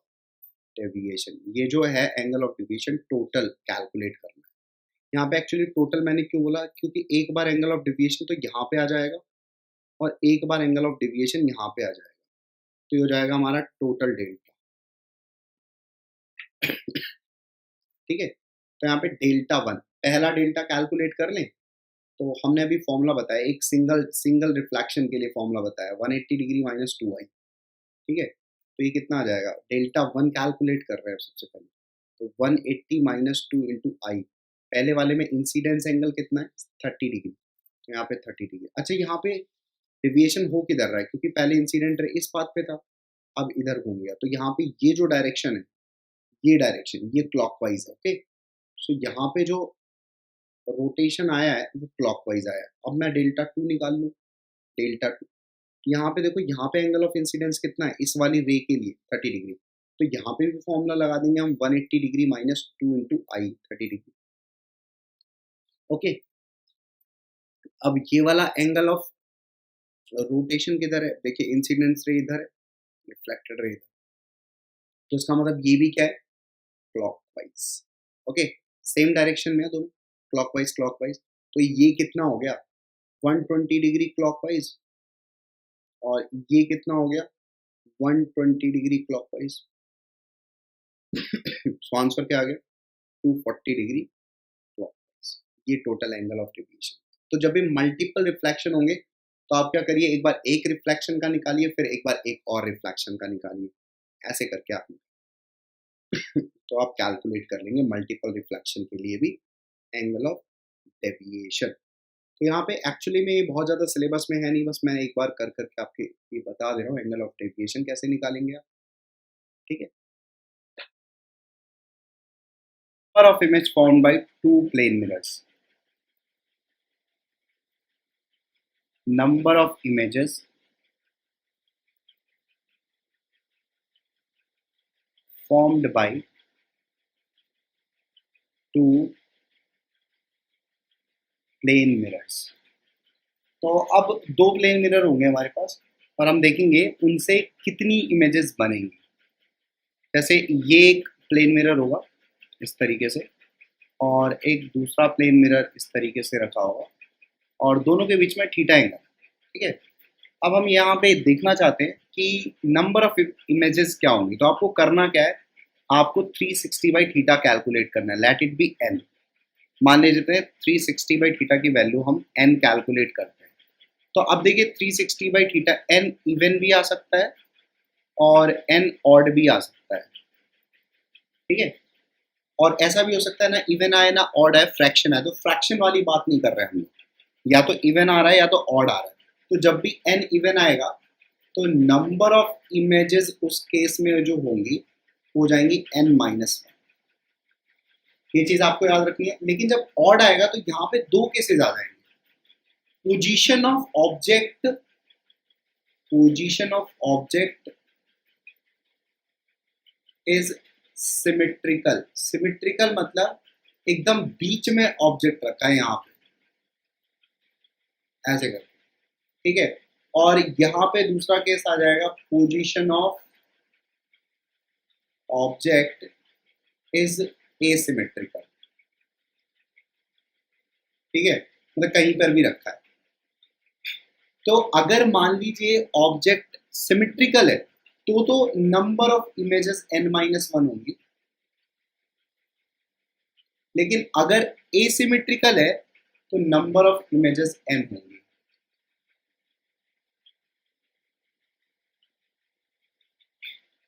deviation, ये जो है angle of deviation total calculate करना है। यहाँ पे एक्चुअली टोटल मैंने क्यों बोला, क्योंकि एक बार एंगल ऑफ डेविएशन तो यहाँ पे आ जाएगा, और एक बार एंगल ऑफ डेविएशन यहाँ पे आ जाएगा, तो ये हो जाएगा हमारा टोटल डेल्टा, ठीक है। तो यहाँ पे डेल्टा 1, पहला डेल्टा कैलकुलेट कर लें, तो हमने अभी फॉर्मूला बताया, एक सिंगल रिफ्लेक्शन के लिए फॉर्मूला बताया 180 डिग्री माइनस 2i, ठीक है। तो ये कितना आ जाएगा, डेल्टा 1 कैलकुलेट कर रहे हैं सबसे पहले, तो 180 माइनस 2 इंटू आई, पहले वाले में इंसिडेंस एंगल कितना है 30 डिग्री, तो यहाँ पे 30 डिग्री। अच्छा यहाँ पे डेविएशन हो किधर रहा है, क्योंकि पहले इंसिडेंट इस पाथ पे था, अब इधर घूम गया, तो यहाँ पे ये जो डायरेक्शन है, ये डायरेक्शन ये क्लॉकवाइज है, ओके। सो यहाँ पे जो रोटेशन आया है वो क्लॉकवाइज आया है। अब मैं डेल्टा 2 निकाल लूँ, डेल्टा 2, यहाँ पे देखो, यहाँ पे एंगल ऑफ इंसिडेंस कितना है इस वाली रे के लिए 30 डिग्री, तो यहाँ पे भी फॉर्मूला लगा देंगे हम 180 डिग्री माइनस 2 इंटू आई 30 डिग्री, ओके। अब ये वाला एंगल ऑफ रोटेशन किधर है, देखिए इंसिडेंस रे इधर है, रिफ्लेक्टेड रे इधर, तो इसका मतलब ये भी क्या है क्लॉकवाइज, ओके, सेम डायरेक्शन में है दोनों, क्लॉकवाइज क्लॉकवाइज। तो ये कितना हो गया 120 डिग्री क्लॉकवाइज, और ये कितना हो गया 120 डिग्री क्लॉकवाइज, सो आंसर क्या आ गया 240 डिग्री क्लॉकवाइज, ये टोटल एंगल ऑफ डेविएशन। तो जब भी मल्टीपल रिफ्लेक्शन होंगे, तो आप क्या करिए, एक बार एक रिफ्लेक्शन का निकालिए, फिर एक बार एक और रिफ्लेक्शन का निकालिए, ऐसे करके आप तो आप कैलकुलेट कर लेंगे मल्टीपल रिफ्लेक्शन के लिए भी एंगल ऑफ डेविएशन। तो यहाँ पे एक्चुअली में ये बहुत ज़्यादा सिलेबस में है नहीं, बस मैं एक बार कर करके आपके ये बता दे रहा हूँ एंगल ऑफ डेविएशन कैसे निकालेंगे आप, ठीक है। Number of image formed by two plane mirrors. Number of images formed by two plane mirrors. तो अब दो प्लेन मिरर होंगे हमारे पास, और हम देखेंगे उनसे कितनी इमेजेस बनेंगी। जैसे ये एक प्लेन मिरर होगा इस तरीके से, और एक दूसरा प्लेन मिरर इस तरीके से रखा होगा, और दोनों के बीच में थीटा एंगल, ठीक है। अब हम यहाँ पे देखना चाहते हैं कि नंबर ऑफ इमेजेस क्या होंगी, तो आपको करना क्या है, आपको 360 बाई थीटा कैलकुलेट करना है, लेट इट बी n। मान लेते हैं 360 बाई थीटा की वैल्यू हम n कैलकुलेट करते हैं। तो अब देखिए 360 बाई थीटा n इवन भी आ सकता है और n ऑड भी आ सकता है, ठीक है। और ऐसा भी हो सकता है ना इवन आए ना ऑड आए, फ्रैक्शन आए। तो फ्रैक्शन वाली बात नहीं कर रहे हैं हम लोग, या तो इवन आ रहा है या तो ऑड आ रहा है। तो जब भी n इवन आएगा तो नंबर ऑफ इमेजेस उस केस में जो होंगी हो जाएंगी n-1। ये चीज आपको याद रखनी है। लेकिन जब ऑड आएगा तो यहाँ पे दो केसेस आ जाएंगे, position of object, position of object is symmetrical. Symmetrical मतलब एकदम बीच में ऑब्जेक्ट रखा है यहाँ पे, ऐसे करके, ठीक है। और यहाँ पे दूसरा केस आ जाएगा, position of object is asymmetrical, ठीक है, मतलब कहीं पर भी रखा है। तो अगर मान लीजिए ऑब्जेक्ट सिमेट्रिकल है तो नंबर ऑफ इमेजेस n-1 होंगी, लेकिन अगर एसिमेट्रिकल है तो नंबर ऑफ इमेजेस n होंगी।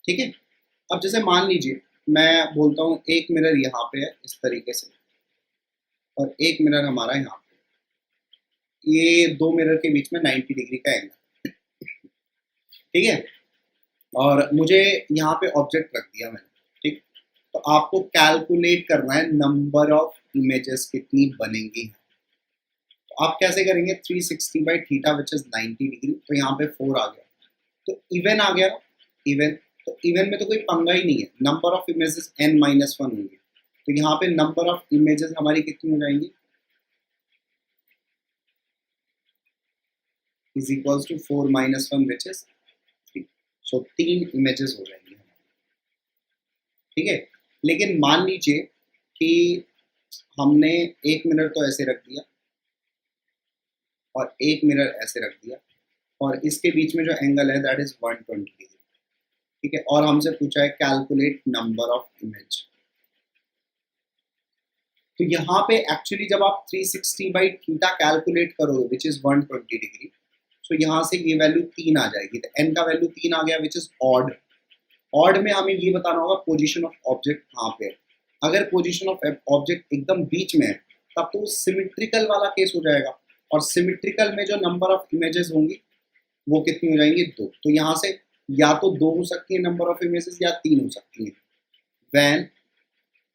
ठीक है। अब जैसे मान लीजिए मैं बोलता हूँ एक मिरर यहाँ पे है इस तरीके से और एक मिरर हमारा यहाँ पे, ये दो मिरर के बीच में 90 डिग्री का एंगल, ठीक है। और मुझे यहाँ पे ऑब्जेक्ट रख दिया मैंने, ठीक। तो आपको कैलकुलेट करना है नंबर ऑफ इमेजेस कितनी बनेंगी। तो आप कैसे करेंगे, 360 by theta which is 90 degree, तो यहाँ पे 4 आ गया, तो इवन आ गया ना, इवन। तो इवन में तो कोई पंगा ही नहीं है, नंबर ऑफ इमेजेस n-1 होंगे। तो यहाँ पे नंबर ऑफ इमेजेस हमारी कितनी हो जाएंगी, is equals to 4 - 1 which is 3। So 3 images हो जाएंगी, ठीक है। लेकिन मान लीजिए कि हमने एक मिरर तो ऐसे रख दिया और एक मिरर ऐसे रख दिया और इसके बीच में जो एंगल है दैट इज 120 डिग्री, ठीक है। और हमसे पूछा है कैलकुलेट नंबर ऑफ इमेज। तो यहाँ पे एक्चुअली जब आप 360 बाई थीटा कैलकुलेट करोगे विच इज 120 डिग्री, तो यहाँ से ये वैल्यू 3 आ जाएगी। तो n का वैल्यू 3 आ गया विच इज ऑड। ऑड में हमें ये बताना होगा पोजीशन ऑफ ऑब्जेक्ट कहाँ पे है। अगर पोजीशन ऑफ ऑब्जेक्ट एकदम बीच में है तब तो सिमेट्रिकल वाला केस हो जाएगा, और सिमेट्रिकल में जो नंबर ऑफ इमेजेस होंगी वो कितनी हो जाएंगी, 2। तो यहाँ से या तो 2 हो सकती है नंबर ऑफ इमेजेस या 3 हो सकती है। When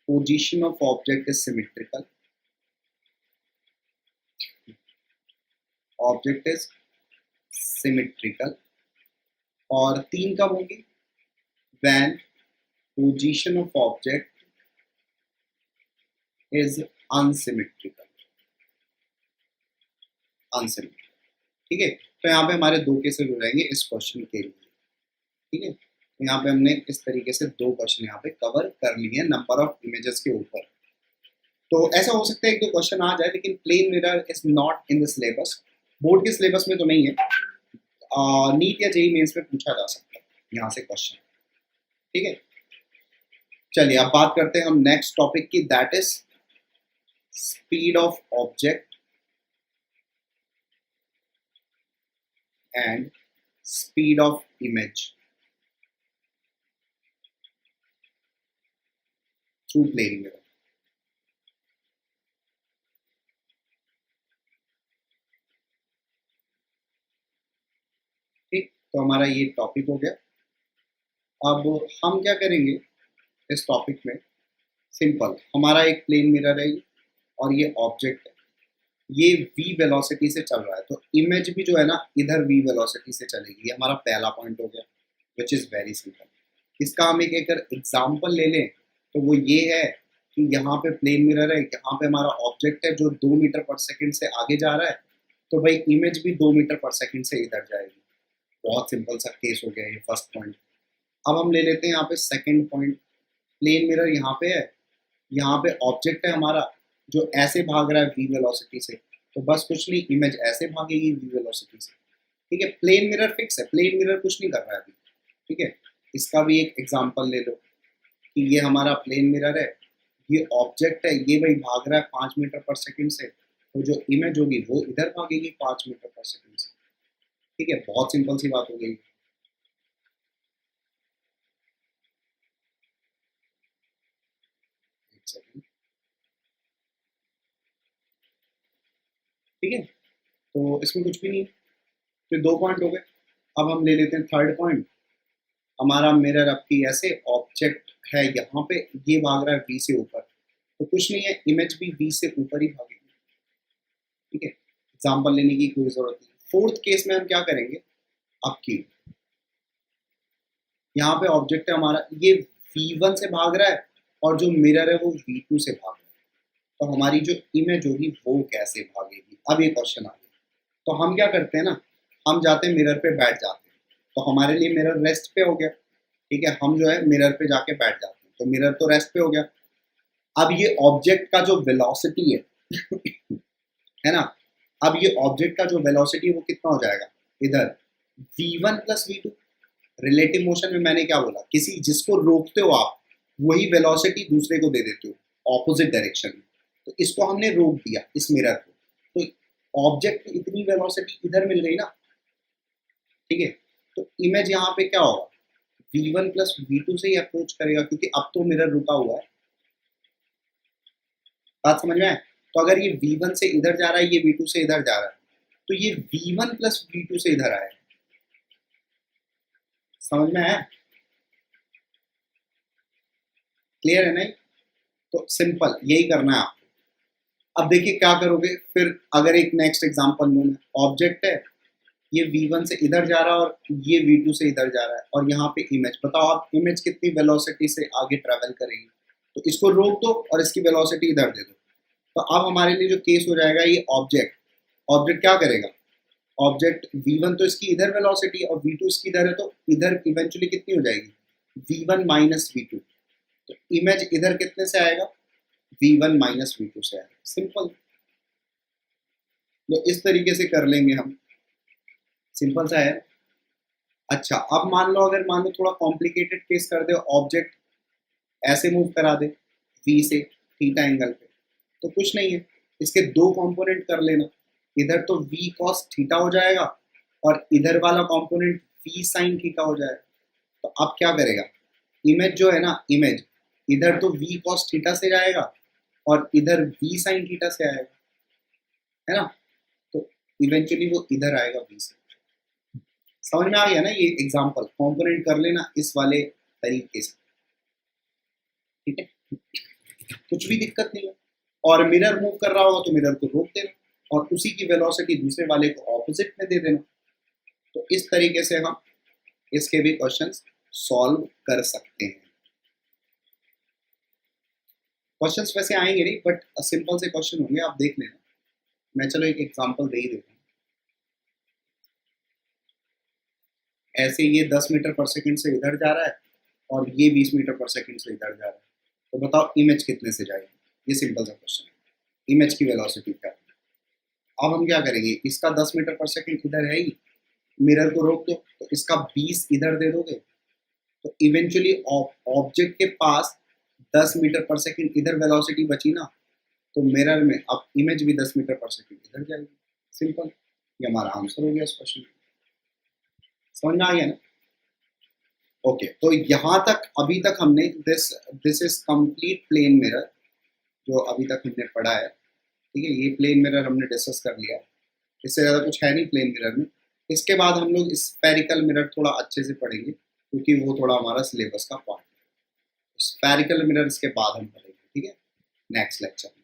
position of object is symmetrical, object is symmetrical, और 3 कब होंगी, when position of object is unsymmetrical, unsymmetrical, ठीक है। तो यहाँ पे हमारे 2 केसेस हो जाएंगे इस क्वेश्चन के लिए, ठीक है। तो यहाँ पे हमने इस तरीके से 2 क्वेश्चन यहाँ पे कवर कर लिए नंबर ऑफ इमेजेस के ऊपर। तो ऐसा हो सकता है 1-2 क्वेश्चन आ जाए, लेकिन plane mirror is not in the syllabus, board के सिलेबस में तो नहीं है। नीट या जेईई मेंस में पूछा जा सकता है यहाँ से क्वेश्चन, ठीक है। चलिए अब बात करते हैं हम नेक्स्ट टॉपिक की, that is speed of object and speed of image through plane mirror. ठीक, तो हमारा ये टॉपिक हो गया। अब हम क्या करेंगे इस टॉपिक में, सिंपल, हमारा एक प्लेन मिरर है और ये ऑब्जेक्ट है, ये v वेलोसिटी से चल रहा है, तो इमेज भी जो है ना इधर v वेलोसिटी से चलेगी। ये हमारा पहला पॉइंट हो गया विच इज़ वेरी सिंपल। इसका हम एक एग्जाम्पल ले लें तो वो ये है कि यहाँ पे प्लेन मिरर है, यहाँ पे हमारा ऑब्जेक्ट है जो 2 मीटर पर सेकेंड से आगे जा रहा है, तो भाई इमेज भी 2 मीटर पर सेकेंड से इधर जाएगी। बहुत सिंपल सा केस हो गया ये फर्स्ट पॉइंट। अब हम ले लेते हैं यहाँ पे सेकेंड पॉइंट, प्लेन मिरर यहाँ पे है, यहाँ पे ऑब्जेक्ट है हमारा जो ऐसे भाग रहा है v वेलोसिटी से, तो बस कुछ नहीं, इमेज ऐसे भागेगी v वेलोसिटी से, ठीक है। प्लेन मिरर फिक्स है, प्लेन मिरर कुछ नहीं कर रहा है अभी, ठीक है। इसका भी एक एग्जांपल ले लो, कि ये हमारा प्लेन मिरर है, ये ऑब्जेक्ट है, ये भाई भाग रहा है 5 मीटर पर सेकंड से, तो जो इमेज होगी वो इधर भागेगी 5 मीटर पर सेकंड से। ठीक है, बहुत सिंपल सी बात हो गई। एक सेकंड, ठीक है, तो इसमें कुछ भी नहीं है। तो 2 पॉइंट हो गए। अब हम ले लेते हैं थर्ड पॉइंट। हमारा मिरर आपकी ऐसे ऑब्जेक्ट है यहाँ पे, ये भाग रहा है v से ऊपर, तो कुछ नहीं है, इमेज भी v से ऊपर ही भागेगी। ठीक है, एग्जाम्पल लेने की कोई जरूरत नहीं। फोर्थ केस में हम क्या करेंगे, आपकी यहाँ पे ऑब्जेक्ट है हमारा, ये v1 से भाग रहा है और जो मिरर है वो v2 से भाग रहा है, तो हमारी जो इमेज होगी वो कैसे भागेगी। अब ये क्वेश्चन आ गया, तो हम क्या करते हैं ना, हम जाते हैं मिरर पे बैठ जाते हैं, तो हमारे लिए मिरर रेस्ट पे हो गया। ठीक है, हम जो है मिरर पे जाके बैठ जाते हैं, तो मिरर तो रेस्ट पे हो गया। अब ये ऑब्जेक्ट का जो वेलोसिटी है है ना, अब ये ऑब्जेक्ट का जो वेलोसिटी है वो कितना हो जाएगा, इधर v1 plus v2। Relative motion में मैंने क्या बोला, किसी जिसको रोकते हो आप वही वेलोसिटी दूसरे को दे देते हो ऑपोजिट डायरेक्शन में, तो इसको हमने रोक दिया इस मिरर को, तो ऑब्जेक्ट को इतनी वेलोसिटी इधर मिल गई ना। ठीक है, तो इमेज यहाँ पे क्या होगा, v1 प्लस v2 से ही अप्रोच करेगा, क्योंकि अब तो मिरर रुका हुआ है। बात समझ में आए, तो अगर ये v1 से इधर जा रहा है, ये v2 से इधर जा रहा है, तो ये v1 प्लस v2 से इधर आएगा। समझ में आया, क्लियर है नहीं, तो सिंपल यही करना है आपको। अब देखिए क्या करोगे फिर, अगर एक नेक्स्ट एग्जांपल लूँ, ऑब्जेक्ट है, ये v1 से इधर जा रहा है और ये v2 से इधर जा रहा है, और यहाँ पे इमेज, बताओ आप इमेज कितनी वेलोसिटी से आगे ट्रेवल करेगी। तो इसको रोक दो और इसकी वेलोसिटी इधर दे दो, तो अब हमारे लिए जो केस हो जाएगा, ये ऑब्जेक्ट ऑब्जेक्ट क्या करेगा, ऑब्जेक्ट v1 तो इसकी इधर वेलोसिटी और v2 इसकी इधर है, तो इधर इवेंचुअली कितनी हो जाएगी, v1 माइनस v2, तो इमेज इधर कितने से आएगा, v1 माइनस v2 से आएगा। सिंपल, तो इस तरीके से कर लेंगे हम, सिंपल सा है। अच्छा, अब मान लो, अगर मान लो थोड़ा कॉम्प्लिकेटेड केस कर दे, ऑब्जेक्ट ऐसे मूव करा दे v से थीटा एंगल पे, तो कुछ नहीं है, इसके 2 कंपोनेंट कर लेना, इधर तो v cos थीटा हो जाएगा और इधर वाला कंपोनेंट v sin थीटा हो जाएगा। तो अब क्या करेगा, इमेज जो है ना, इमेज इधर तो v cos थीटा से जाएगा और इधर v sin थीटा से आएगा, है ना, तो इवेंचुअली वो इधर आएगा v से। समझ में आ गया ना, ये एग्जांपल कंपोनेंट कर लेना इस वाले तरीके से। ठीक है, कुछ भी दिक्कत नहीं है, और मिरर मूव कर रहा होगा तो मिरर को रोक देना और उसी की वेलोसिटी दूसरे वाले को ऑपोजिट में दे देना। तो इस तरीके से हम इसके भी क्वेश्चंस सॉल्व कर सकते हैं। क्वेश्चंस वैसे आएंगे नहीं, बट सिंपल से क्वेश्चन होंगे, आप देख लेना। मैं चलो एक एग्जांपल दे ही देता हूँ। ऐसे ये 10 मीटर पर सेकंड से इधर जा रहा है और ये 20 मीटर पर सेकंड से इधर जा रहा है, तो बताओ इमेज कितने से जाएगी। ये सिंपल सा क्वेश्चन है, इमेज की वेलोसिटी क्या है। अब हम क्या करेंगे, इसका 10 मीटर पर सेकंड इधर है ही, मिरर को रोक दो तो इसका 20 इधर दे दोगे, तो इवेंचुअली ऑब्जेक्ट के पास 10 मीटर पर सेकंड इधर वेलोसिटी बची ना, तो मिरर में अब इमेज भी 10 मीटर पर सेकंड इधर जाएगी। सिंपल, ये हमारा आंसर हो गया इस क्वेश्चन। समझ में आ गया ना। ओके, तो यहाँ तक अभी तक हमने this is complete plane mirror जो अभी तक हमने पढ़ा है। ठीक है, ये प्लेन मिरर हमने डिस्कस कर लिया, इससे ज़्यादा कुछ है नहीं प्लेन मिरर में। इसके बाद हम लोग स्फेरिकल मिरर थोड़ा अच्छे से पढ़ेंगे, क्योंकि वो थोड़ा हमारा सिलेबस का पार्ट है। स्फेरिकल मिरर के बाद हम पढ़ेंगे, ठीक है, नेक्स्ट लेक्चर में।